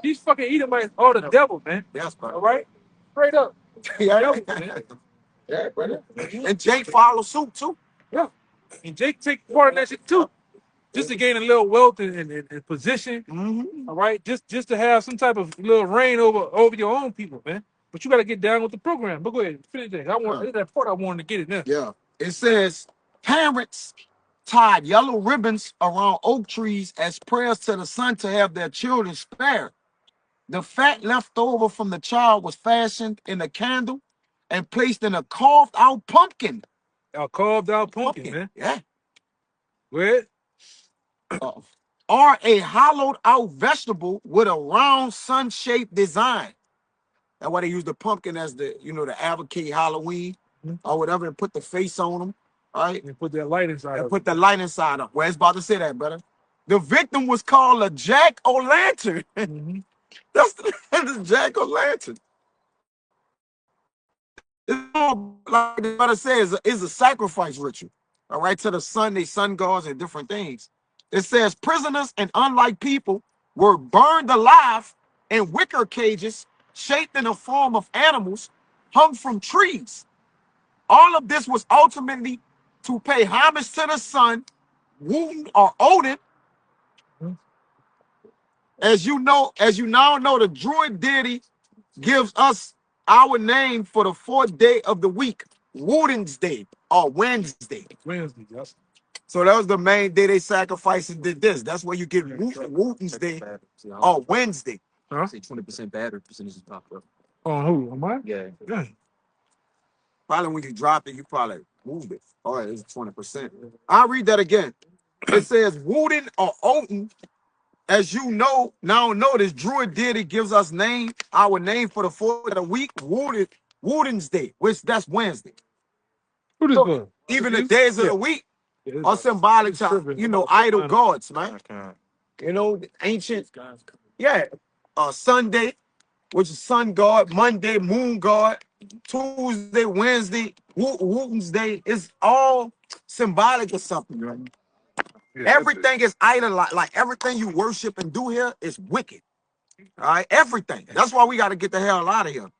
These fucking Edomites are the devil, man. That's All right? Straight up. Yeah, yeah, brother. And Jake follow suit too. Yeah. And Jake take part in that shit too. Just to gain a little wealth and position. All right? Just to have some type of little reign over your own people, man. But you gotta get down with the program. But go ahead, finish that. That part I wanted to get it now. Yeah. It says parents tied yellow ribbons around oak trees as prayers to the sun to have their children spared. The fat left over from the child was fashioned in a candle and placed in a carved out pumpkin. A carved out pumpkin, man. Yeah. Where? Are a hollowed out vegetable with a round sun-shaped design. That's why they use the pumpkin as the, the advocate Halloween or whatever, and put the face on them, right? And put that light inside. And put the light inside them. Well, it's about to say that, brother. The victim was called a jack-o'-lantern. That's the jack-o'-lantern. Like the brother says, is a sacrifice ritual. All right, to the sun, they sun gods and different things. It says prisoners and unlike people were burned alive in wicker cages shaped in the form of animals hung from trees. All of this was ultimately to pay homage to the sun, Woden or Odin. As you now know, the Druid deity gives us our name for the 4th day of the week, Woden's Day or Wednesday. Wednesday, yes. So that was the main day they sacrificed and did this. That's where you get Woden's Day or Wednesday. Huh? Say 20% battery percentage is popped up. On who? On mine? Yeah. Probably when you dropped it, you probably moved it. All right, it's 20%. I'll read that again. It says Woden or Odin. As you know, now notice Druid deity gives us our name for the 4th of the week, Woden's Day, which that's Wednesday. Who this So was? even the days of the week are symbolic to, idol gods, man. Ancient, Sunday, which is sun god, Monday, moon god, Tuesday, Wednesday, Woden's Day. It's all symbolic of something, right? Everything is idol, like everything you worship and do here is wicked. All right, everything. That's why we got to get the hell out of here.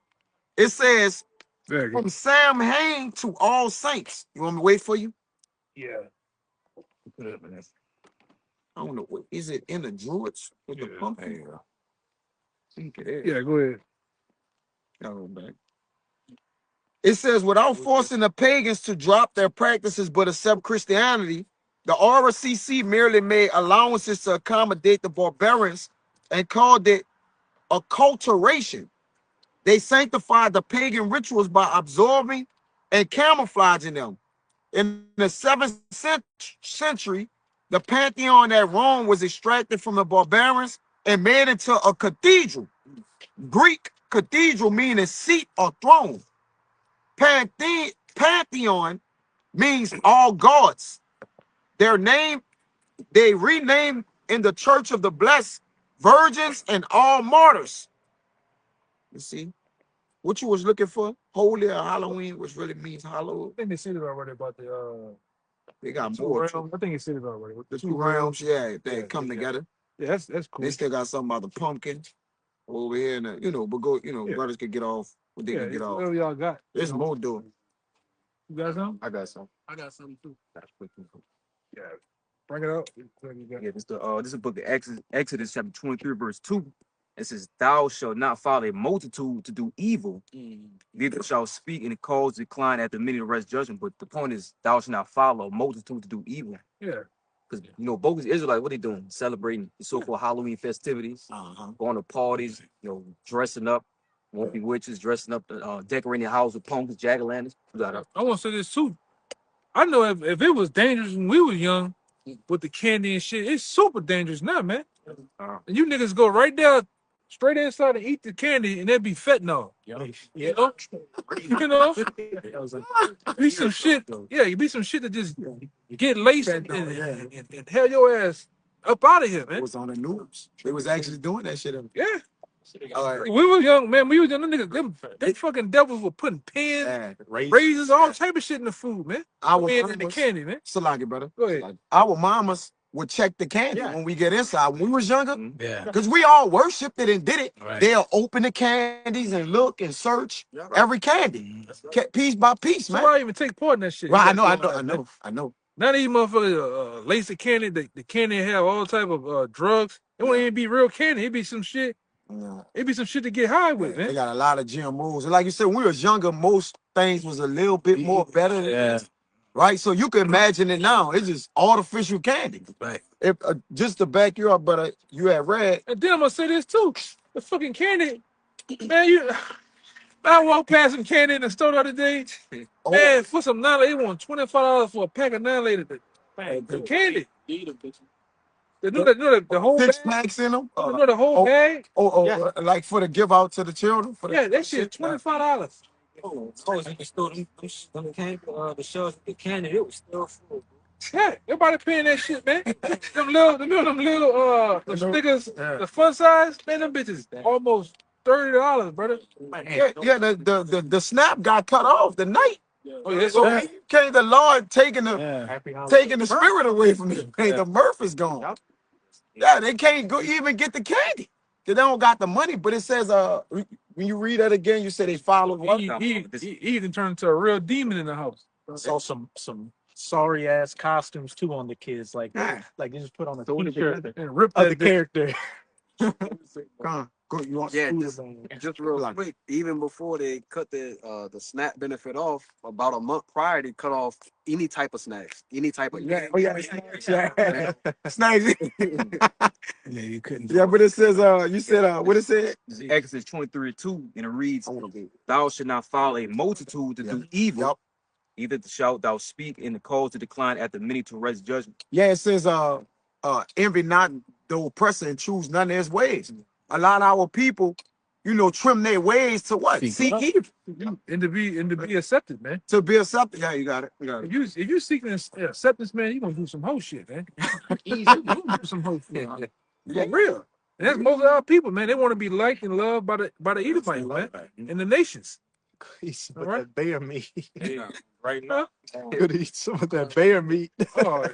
It says from Sam Hain to All Saints. You want me to wait for you? Yeah. I don't know. Is it in the Druids with the pumpkin? Yeah, go ahead. Go back. It says, without forcing the pagans to drop their practices but accept Christianity, the RCC merely made allowances to accommodate the barbarians and called it acculturation. They sanctified the pagan rituals by absorbing and camouflaging them. In the 7th century, the pantheon at Rome was extracted from the barbarians and made into a cathedral. Greek cathedral meaning seat or throne. Pantheon means all gods. They renamed in the Church of the Blessed Virgins and all martyrs. You see? What you was looking for? Holy or Halloween, which really means hallowed. I think they said it already about the they got two more. realms. I think they said it already. The two realms, they come together. Yeah, that's cool. They still got something about the pumpkin over here, and but go, brothers could get off what they can get off. Whatever y'all got. There's more doing. You got something? I got some. I got something too. That's quick. Yeah. Bring it up. Yeah, this is the book of Exodus chapter 23, verse 2. It says, "Thou shalt not follow a multitude to do evil. Neither shalt speak and cause decline after many rest judgment." But the point is, thou shalt not follow a multitude to do evil. Yeah. Because bogus Israelites, what they doing? Celebrating the so-called Halloween festivities, going to parties, dressing up, won't be witches, dressing up, decorating the house with pumpkins, jack-o'-lanterns. I want to say this too. I know if it was dangerous when we were young with the candy and shit, it's super dangerous now, man. And you niggas go right there, straight inside and eat the candy, and there'd be fentanyl. You know? Be some shit. Yeah, you be some shit that just get laced and hell your ass up out of here, man. It was on the news. They was actually doing that shit. Yeah. We were young, man. We was young. Them fucking devils were putting pins, razors, all type of shit in the food, man. In the candy, man. Salaki, brother. Go ahead. Our mamas would check the candy when we get inside. When we was younger, Yeah. because we all worshipped it and did it. Right. They'll open the candies and look and search every candy, piece by piece, man. So I even take part in that shit. Right, I know. None of these motherfuckers lace the candy. The candy have all type of drugs. It won't even be real candy. It be some shit. It be some shit to get high with, man. They got a lot of GMOs. And like you said, when we was younger, most things was a little bit more better than this. Right? So you can imagine it now. It's just artificial candy. Right. If just to back you up, but you had read. And then I'm gonna say this too. The fucking candy, man, I walked past some candy in the store the other day. Man, for some $9, they want $25 for a pack of $9. The candy. The whole Six bag. packs in them. The whole bag. Like for the give out to the children. For Yeah, that shit $25. Oh, you can store them candy, the shells with the candy. It was still full. Yeah, everybody paying that shit, man. them little the stickers, the fun size, man, them bitches almost $30, brother. The snap got cut off the night. Oh yeah, So came the Lord taking the spirit away from them. Hey, the mirth is gone. Yeah, they can't go even get the candy. They don't got the money. But it says when you read that again, you say they follow what? He even turned into a real demon in the house. Saw some sorry ass costumes too on the kids, like they just put on a t-shirt and ripped of that the character. Go, you want just real quick. Even before they cut the SNAP benefit off, about a month prior, they cut off any type of snacks, any type of snacks. Yeah, you couldn't. Yeah, but it says you said what it said? Exodus 23:2, and it reads, "Thou shalt not follow a multitude to do evil, either shalt thou speak in the cause to decline after many to rest judgment." Yeah, it says envy not the oppressor and choose none of his ways. A lot of our people, trim their ways to what? Seek evil. And to be accepted, man. To be accepted. Yeah, you got it. If you seeking acceptance, man, you gonna do some whole shit, man. You gonna do some whole shit. For real. And that's most of our people, man. They want to be liked and loved by the Edomites, man, and the nations. Some of that bear meat. Right now, Could eat some of that bear meat. Oh,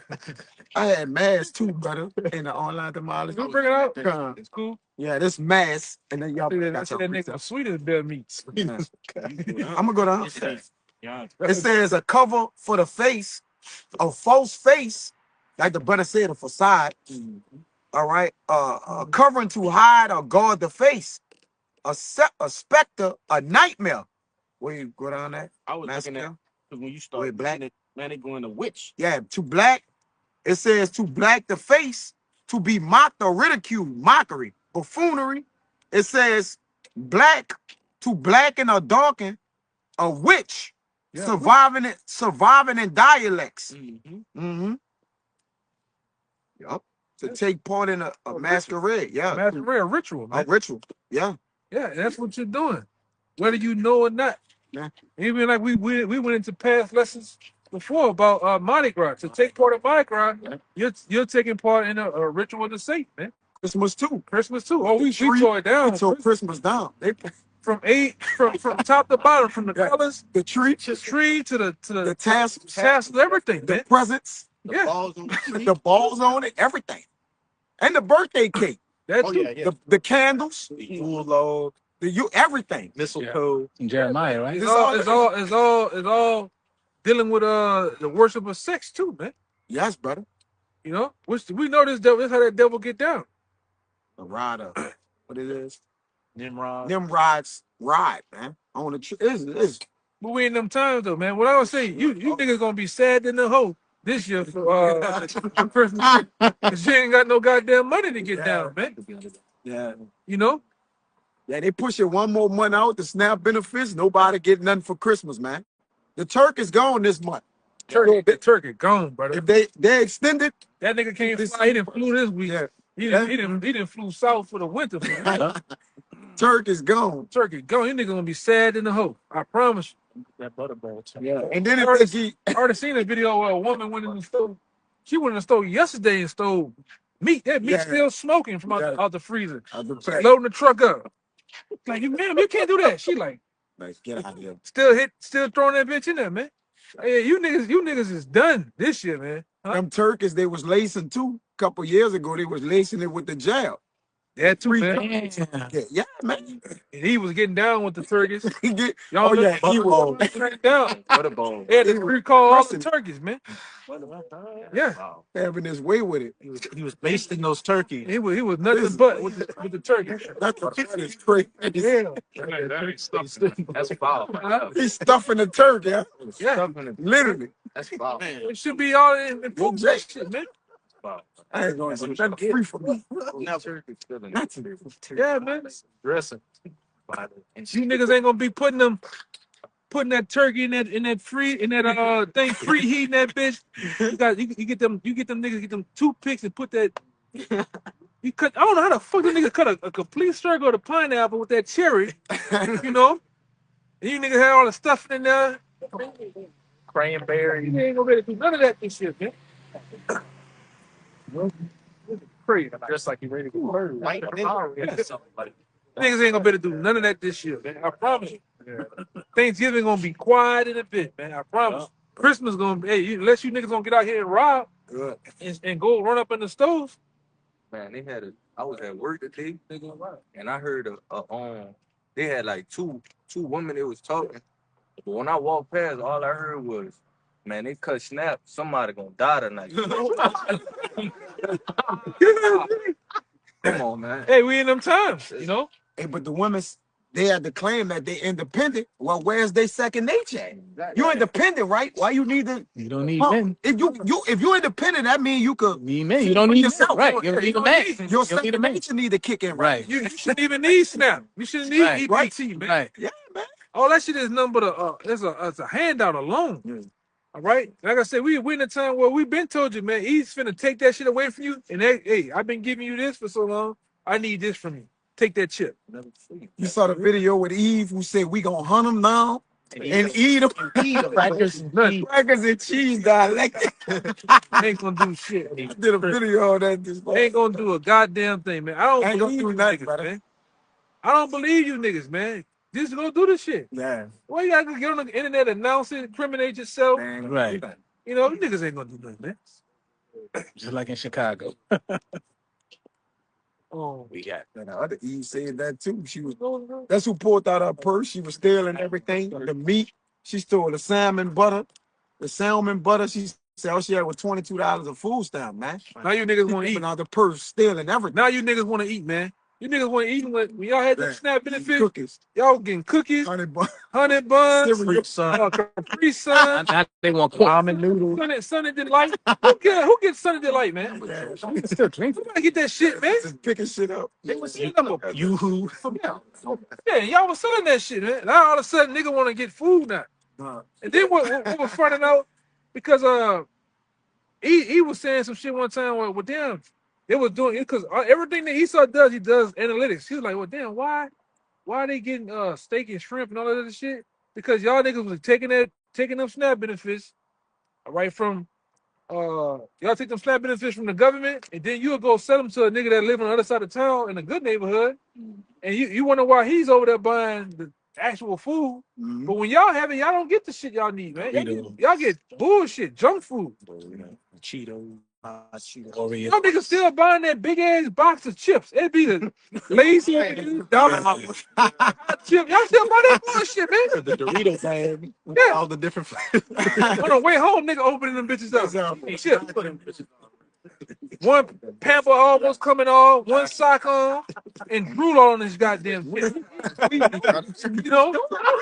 I had mass too, brother, in the online demolish. you bring it out. It's cool. Yeah, this mass, and then y'all I said that nigga sweet as bear meat. I'm gonna go down. It says a cover for the face, a false face, like the brother said, a facade. All right, a covering to hide or guard the face, a specter, a nightmare. Where you go down there? I was looking at when you start with black, man, they going to witch. Yeah, to black. It says to black the face, to be mocked or ridiculed, mockery, buffoonery. It says black, to blacken or darken, a witch, surviving in dialects. Yup. To take part in a masquerade. Yeah. Masquerade, a ritual, man. A ritual. Yeah. Yeah, that's what you're doing, whether you know or not. Yeah. Even like we went into past lessons before about Mardi Gras. To take part in Mardi Gras, you're taking part in a ritual of the saint, man. Christmas too. Oh, we tore it down. So Christmas down. They from top to bottom, from the colors, the tree to the tassels, everything, the man. presents, The balls on the tree. The balls on it, everything, and the birthday cake. The candles, the log, everything, mistletoe, Jeremiah, right? It's all dealing with the worship of sex too, man. Yes, brother. Which we know this devil. This how that devil get down. The rider, what it is? Nimrod's ride, man. On the tree. Is. But we in them times though, man. What I gonna say, you niggas gonna be sad in the hole this year for Christmas, because you ain't got no goddamn money to get down, man. Yeah. Yeah, they pushing one more month out, the SNAP benefits. Nobody get nothing for Christmas, man. The turkey is gone this month. The turkey gone, brother. If they extended, that nigga can't fly. He didn't flew this week. Yeah. He didn't flew south for the winter. Turkey's gone. Turkey gone. You nigga gonna be sad in the hole. I promise you. That butterball. Yeah. And then I already seen a video where a woman went in the store. She went in the store yesterday and stole meat. That meat still smoking from out the freezer. Loading the truck up. Like, ma'am, you can't do that. She like get out of here. Still throwing that bitch in there, man. Hey, you niggas is done this year, man. Huh? Them turkeys, they was lacing too. A couple years ago, they was lacing it with the jab. That too, man. Yeah, man. And he was getting down with the turkeys. He was down. What a bone. They had to recall all the turkeys, man. Yeah, having his way with it. He was basting those turkeys. He was nothing but with the turkey. That's crazy. Yeah, That's foul. He's stuffing the turkey. Yeah, literally. That's foul. It should be all in full shit, man. I ain't going to nothing free for me. Yeah, man. Dressing. And you niggas ain't gonna be putting them putting that turkey in that thing preheating that bitch. You get them niggas get them toothpicks and put that. You cut. I don't know how the fuck the nigga cut a complete circle of the pineapple with that cherry. You know, and you niggas had all the stuff in there. Cranberry. You ain't gonna be able to do none of that this shit, man. Crazy. Just like you ready to go. Niggas ain't gonna be able to do none of that this year, man. I promise you. Thanksgiving gonna be quiet in a bit, man. I promise. Christmas gonna be, hey, unless you niggas gonna get out here and rob and go run up in the stove. Man, I was at work today, and I heard they had like two women that was talking. But when I walked past, all I heard was, man, they cut snap. Somebody gonna die tonight. Come on, man. Hey, we in them times, you know. Hey, but the women, they had to claim that they independent. Well, where's their second nature at? You independent, right? Why you need to? You don't need men. If you independent, that means you could. Need men. You don't need yourself. men. Right. You don't need a man. Your second nature need to kick in, Right. You shouldn't even need snap. You shouldn't need EBT, man. Right. Yeah, man. All that shit is nothing but it's a handout alone. All right. Like I said, we in a time where we've been told you, man, he's finna take that shit away from you. And hey, I've been giving you this for so long. I need this from you. Take that chip. You saw the video with Eve who said we gonna hunt them now and eat them. Crackers and cheese dialect. Ain't gonna do shit. I did a video of that. Ain't gonna do a goddamn thing, man. I don't Ain't gonna believe do you nothing, niggas, brother. man. I don't believe you niggas, man. Just go do the shit. Yeah. Why you gotta get on the internet, announce it, incriminate yourself? Man, Right. You know, niggas ain't gonna do nothing, man. Just like in Chicago. Oh, We got. and the other Eve said that too. She was. That's who pulled out her purse. She was stealing everything. The meat. She stole the salmon butter. She said all she had was $22 of food stamp, man. now you niggas want to eat. Out the purse, stealing everything. Now you niggas want to eat, man. You niggas want to eat when y'all had the SNAP benefit. Cookies, Y'all getting cookies, honey bun, honey buns, cereal. Capri Sun, Now they want ramen noodles. Sunny Delight. Who gets Sunny Delight, man? Still drink. Somebody get that shit, man. Just picking shit up. They was selling them. Yoo-hoo. Yeah, y'all was selling that shit, man. Now all of a sudden, nigga want to get food now. And then what was finding out because he was saying some shit one time. Well, damn, it was doing it because everything that Esau does, he does analytics. He was like, well, damn, why are they getting steak and shrimp and all that other shit? Because y'all niggas was taking them SNAP benefits, right from y'all take them SNAP benefits from the government, and then you'll go sell them to a nigga that live on the other side of town in a good neighborhood, and you wonder why he's over there buying the actual food. Mhm. But when y'all have it, y'all don't get the shit y'all need, man. Y'all get bullshit, junk food. Cheetos. Y'all niggas still buying that big ass box of chips. It'd be the lazy dollar chip. Y'all still buy that bullshit, man. The Doritos bag. Yeah. All the different flavors. On the way home, nigga opening them bitches up. Chip. One pamper almost coming off, one sock on, and drool on this goddamn shit. You know,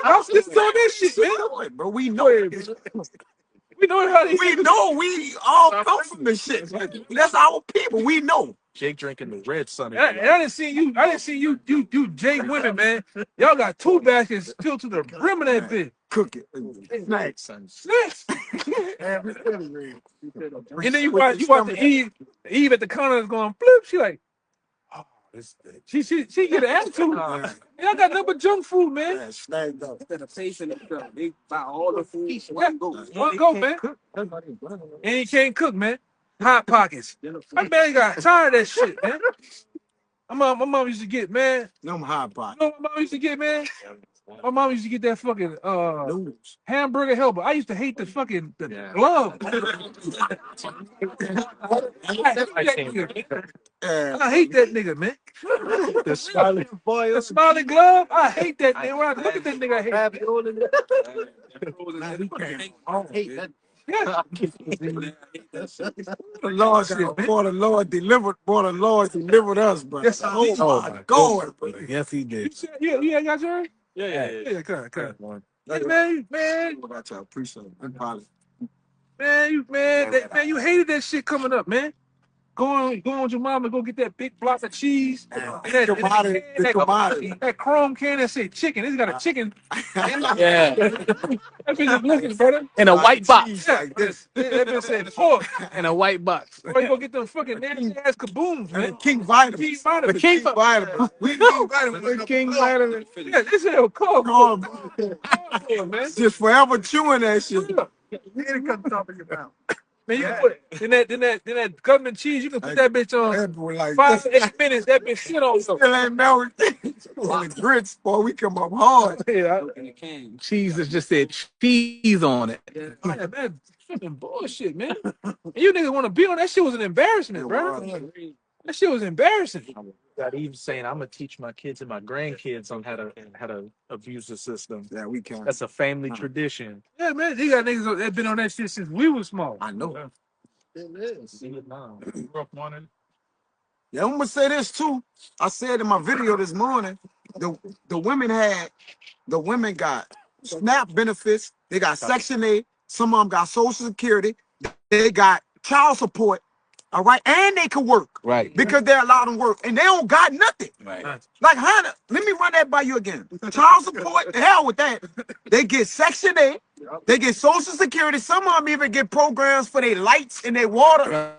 y'all still doing that shit, man. Bro, we know it. We know how they We know we all come from this shit. That's our people. We know. Jake drinking the red Sunny. And I didn't see you, Jay women, man. Y'all got two baskets filled to the brim of that bitch. Cook it. Snacks. Snacks. And then you watch the Eve at the counter is going flip. She like, oh, this she get an attitude. Y'all got nothing but junk food, man. Yeah, snagged up. Instead of pacing themselves, they buy all the food. One go, man. And he can't cook, man. Hot pockets. My man got tired of that shit, man. My mom used to get, man. Them hot pot. You know what my mom used to get, man? My mom used to get that fucking hamburger helper. I used to hate the fucking glove. I hate that nigga, man. The smiling glove. I hate that nigga. When I look at that nigga, I hate that. Yeah. The Lord delivered us, bro. Yes, oh my God. Yes, he did. Yeah, got yours? Yeah. Come on. Hey, man. I got to appreciate it. Man, you hated that shit coming up, man. Going with your mom and go get that big block of cheese. And that, that chrome can that say chicken. It's got a chicken. Yeah. That bitch is looking, brother. In a white box. Like this. That bitch said pork. In a white box. Boy, you go get them fucking nasty ass kabooms, man. King Vitamin. King Vitamin. The King Vitamin. We King Vitamin. The King Vitamin. Yeah, this is a corn, man. Just forever chewing that shit. It comes top of your mouth. Man, you can put then that government cheese. You can put that bitch on Like 5 to 8 minutes. That bitch shit on. still ain't melted. The grits, boy, we come up hard. Yeah, Cheese that just said cheese on it. man, man, fucking bullshit, man. And you niggas want to be on that shit was an embarrassment, bro. That shit was embarrassing. Got Eve saying, "I'm gonna teach my kids and my grandkids on how to abuse the system." Yeah, we can. That's a family tradition. Yeah, man, they got niggas that been on that shit since we was small. I know. See it now. Yeah, I'm gonna say this too. I said in my video this morning, the women got SNAP benefits, they got Section 8, some of them got Social Security, they got child support, all right, and they can work. Right. Because they're allowed to work, and they don't got nothing. Right. Like Hannah, let me run that by you again. Child support, the hell with that. They get Section 8, they get Social Security, some of them even get programs for their lights and their water.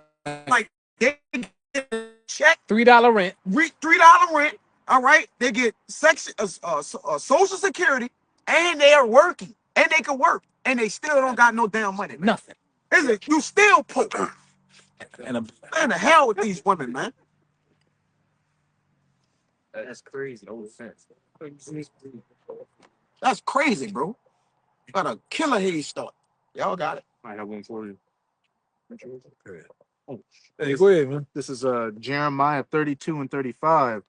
Like they get a check, $3 rent. $3 rent. All right, they get Social Security, and they are working, and they can work, and they still don't got no damn money. Man. Nothing. Is it? You still poor. And a Man, the hell with these women, man. That's crazy. No offense. That's crazy, bro. Got a killer head start. Y'all got it. I have one for you. Hey, go ahead, man. This is Jeremiah 32 and 35.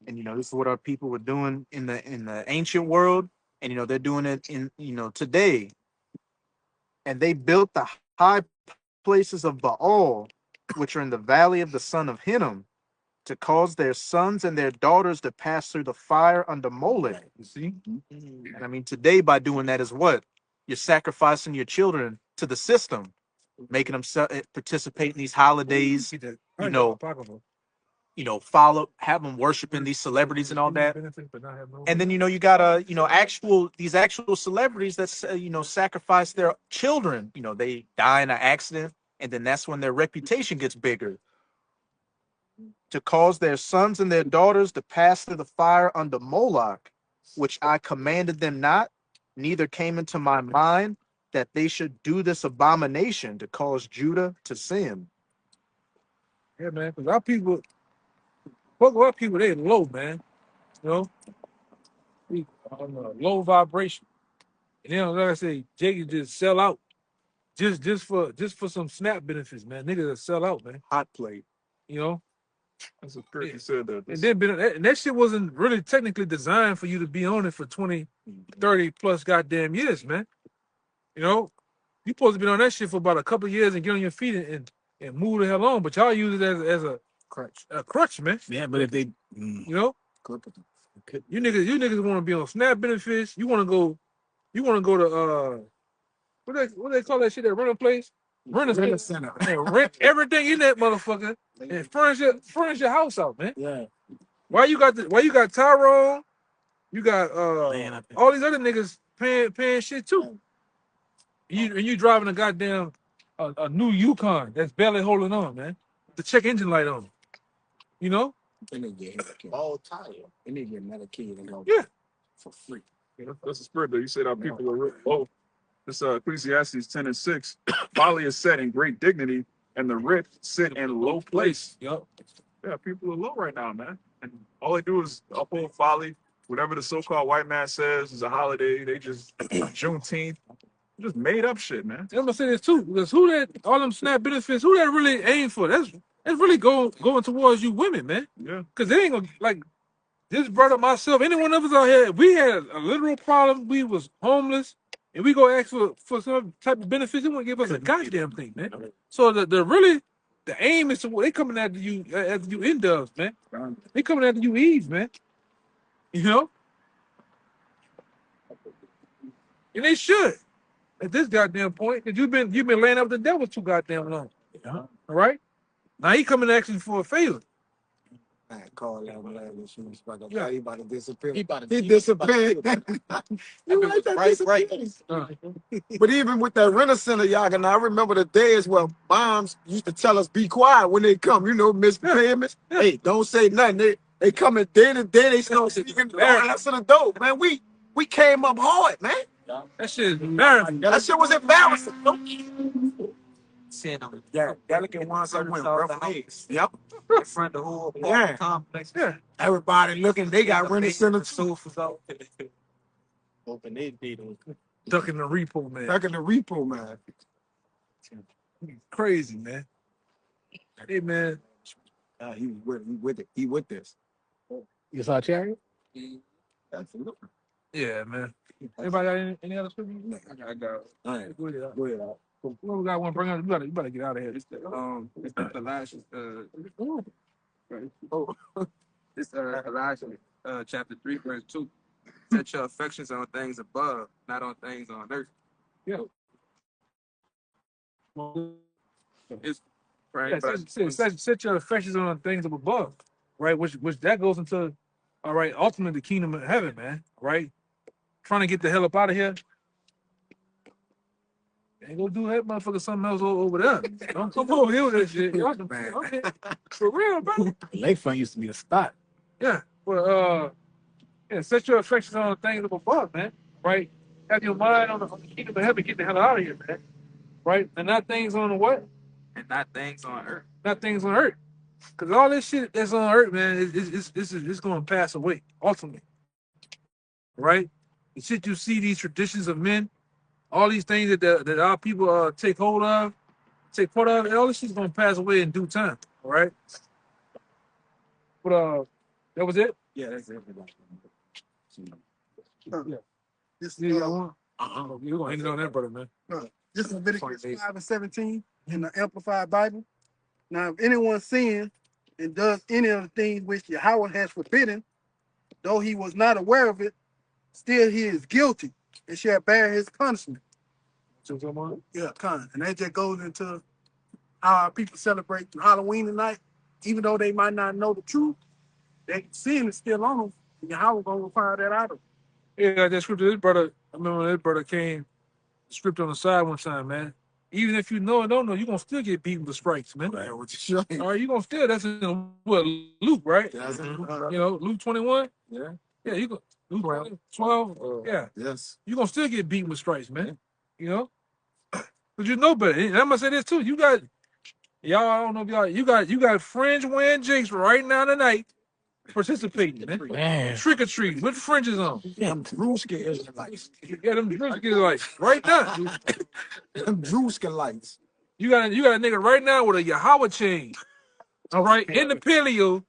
And this is what our people were doing in the ancient world, and they're doing it in today. And they built the high places of Baal, which are in the valley of the son of Hinnom, to cause their sons and their daughters to pass through the fire under Molech. You see? And I mean, today by doing that is what? You're sacrificing your children to the system, making them participate in these holidays, follow, have them worshiping these celebrities and all that. And then, you got these actual celebrities that, sacrifice their children. They die in an accident, and then that's when their reputation gets bigger. To cause their sons and their daughters to pass through the fire under Moloch, which I commanded them not, neither came into my mind that they should do this abomination to cause Judah to sin. Yeah, man, because our people, our people, they low, man. We on a low vibration. And like I say, Jake can just sell out. Just for some SNAP benefits, man. Niggas will sell out, man. Hot plate. That's a great you said that. And then and that shit wasn't really technically designed for you to be on it for 20, 30 plus goddamn years, man. You supposed to be on that shit for about a couple of years and get on your feet and move the hell on. But y'all use it as a crutch, man. Yeah, but if they You niggas want to be on SNAP benefits. You want to go to what they call that shit, that rental place? Rent center. And rent everything in that motherfucker and furnish your house out, man. Yeah. Why you got Tyrone? You got all these other niggas paying shit too. You driving a goddamn a new Yukon that's barely holding on, man. The check engine light on. And they get all tired. And they get Medicaid and all for free. That's the spirit though. You said our people are low. This Ecclesiastes 10 and 6. Folly is set in great dignity, and the rich sit in low place. Yup. Yeah, people are low right now, man. And all they do is uphold folly. Whatever the so-called white man says is a holiday. They just Juneteenth. Just made up shit, man. I'm gonna say this too, because all them SNAP benefits, who that really aim for? That's really going towards you women, man. Yeah. Because they ain't gonna, like this brother, myself, any one of us out here, if we had a literal problem, we was homeless, and we go ask for some type of benefits, they won't give us a goddamn thing, man. So the aim is they coming after you in dubs, man. They coming after you Eve, man. And they should at this goddamn point, because you've been laying up the devil too goddamn long. All right? Now he coming asking for a favor. Man, call that man. Yeah. He about to disappear. He disappeared. You like that disappearance. But even with that renter center, y'all, and I remember the days where moms used to tell us be quiet when they come. You know, miss payments. Hey, don't say nothing. They coming day to day. They start speaking. Don't answer the door, man. We came up hard, man. That shit is embarrassing. That shit was embarrassing. Yeah, delicate ones that went rough eggs. Yep. In front of the whole complex. Yeah. Everybody looking, they got renter center too. Open they did. Ducking the repo, man. Back in the repo, man. Crazy, man. Hey, man. He with it. He with this. You saw Cherry? Absolutely. Yeah, man. Anybody got any other scriptures? I got. All right. Go ahead. Go ahead, Al. What we got one bring up? You better get out of here. It's the Elijah. Right. Oh, it's Elijah, chapter 3, verse 2. Set your affections on things above, not on things on earth. Yeah. It's right. Yeah, set your affections on things of above, right? Which that goes into, all right, ultimately the kingdom of heaven, man. Right? Trying to get the hell up out of here. Ain't gonna do that motherfucker something else over there. Don't come over here with that shit. Man. Okay. For real, bro. Lakefront used to be a spot. Yeah. Well, yeah, set your affections on things of above, man. Right? Have your mind on the kingdom of heaven, get the hell out of here, man. Right? And not things on the what? And not things on earth. Not things on earth. Because all this shit that's on earth, man, it's going to pass away, ultimately. Right? The shit you see, these traditions of men, all these things that our people take hold of, take part of, all this shit's going to pass away in due time. All right? But that was it? Yeah, that's it. Yeah. This, You got one? You're going to end it on that, brother, man. this is Leviticus 5 and 17 in the Amplified Bible. Now, if anyone sins and does any of the things which Yahweh has forbidden, though he was not aware of it, still he is guilty and shall bear his punishment. Yeah, and that just goes into how our people celebrate Halloween tonight. Even though they might not know the truth, that sin is still on them. And Yahweh gonna find that out of them. Yeah, that scripture, this brother, I remember when this brother came, script on the side one time, man. Even if you know and don't know, you're going to still get beaten with stripes, man. Right, what you saying? All right, you're going to still, that's in what, Luke, right? That's You know, Luke 21? Yeah. Yeah, you go, Luke 12? Yeah. Yes. You're going to still get beaten with stripes, man. You know? Because you know better. And I'm going to say this, too. You got, y'all, I don't know if y'all, you got fringe wearing jakes right now tonight participating, man. Man. Trick or treat with fringes on. Them Drewska Israelites. Yeah, them Drewska Israelites right now. Them Drewska lights. You got a nigga right now with a Yahweh chain. All right, in the paleo,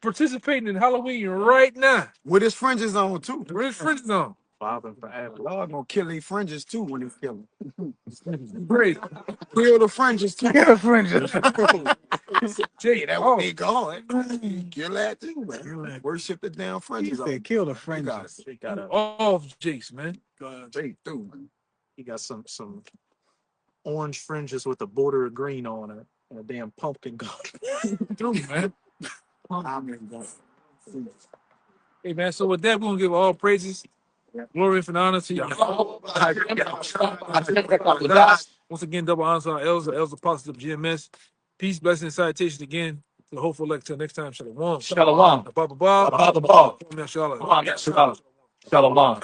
participating in Halloween right now. With his fringes on too. With his fringes on. Father forever. Lord gonna kill these fringes too when he kill them. Great. Kill the fringes too. Get a fringes. Jay, That would be going. Kill that too, man. Worship the damn fringes. He said, kill the fringes. He got a, off Jace, man. Jay too, man. he got some orange fringes with a border of green on it and a damn pumpkin gun. Dude, man. I mean, Hey, man, so with that, we're going to give all praises, glory, and honor to you. Once again, double honor to our elders, apostles of GMS. Peace, blessing, and salutation again to the hopeful elect. Till next time, shalom. Shalom. Shalom. Shalom. Shalom.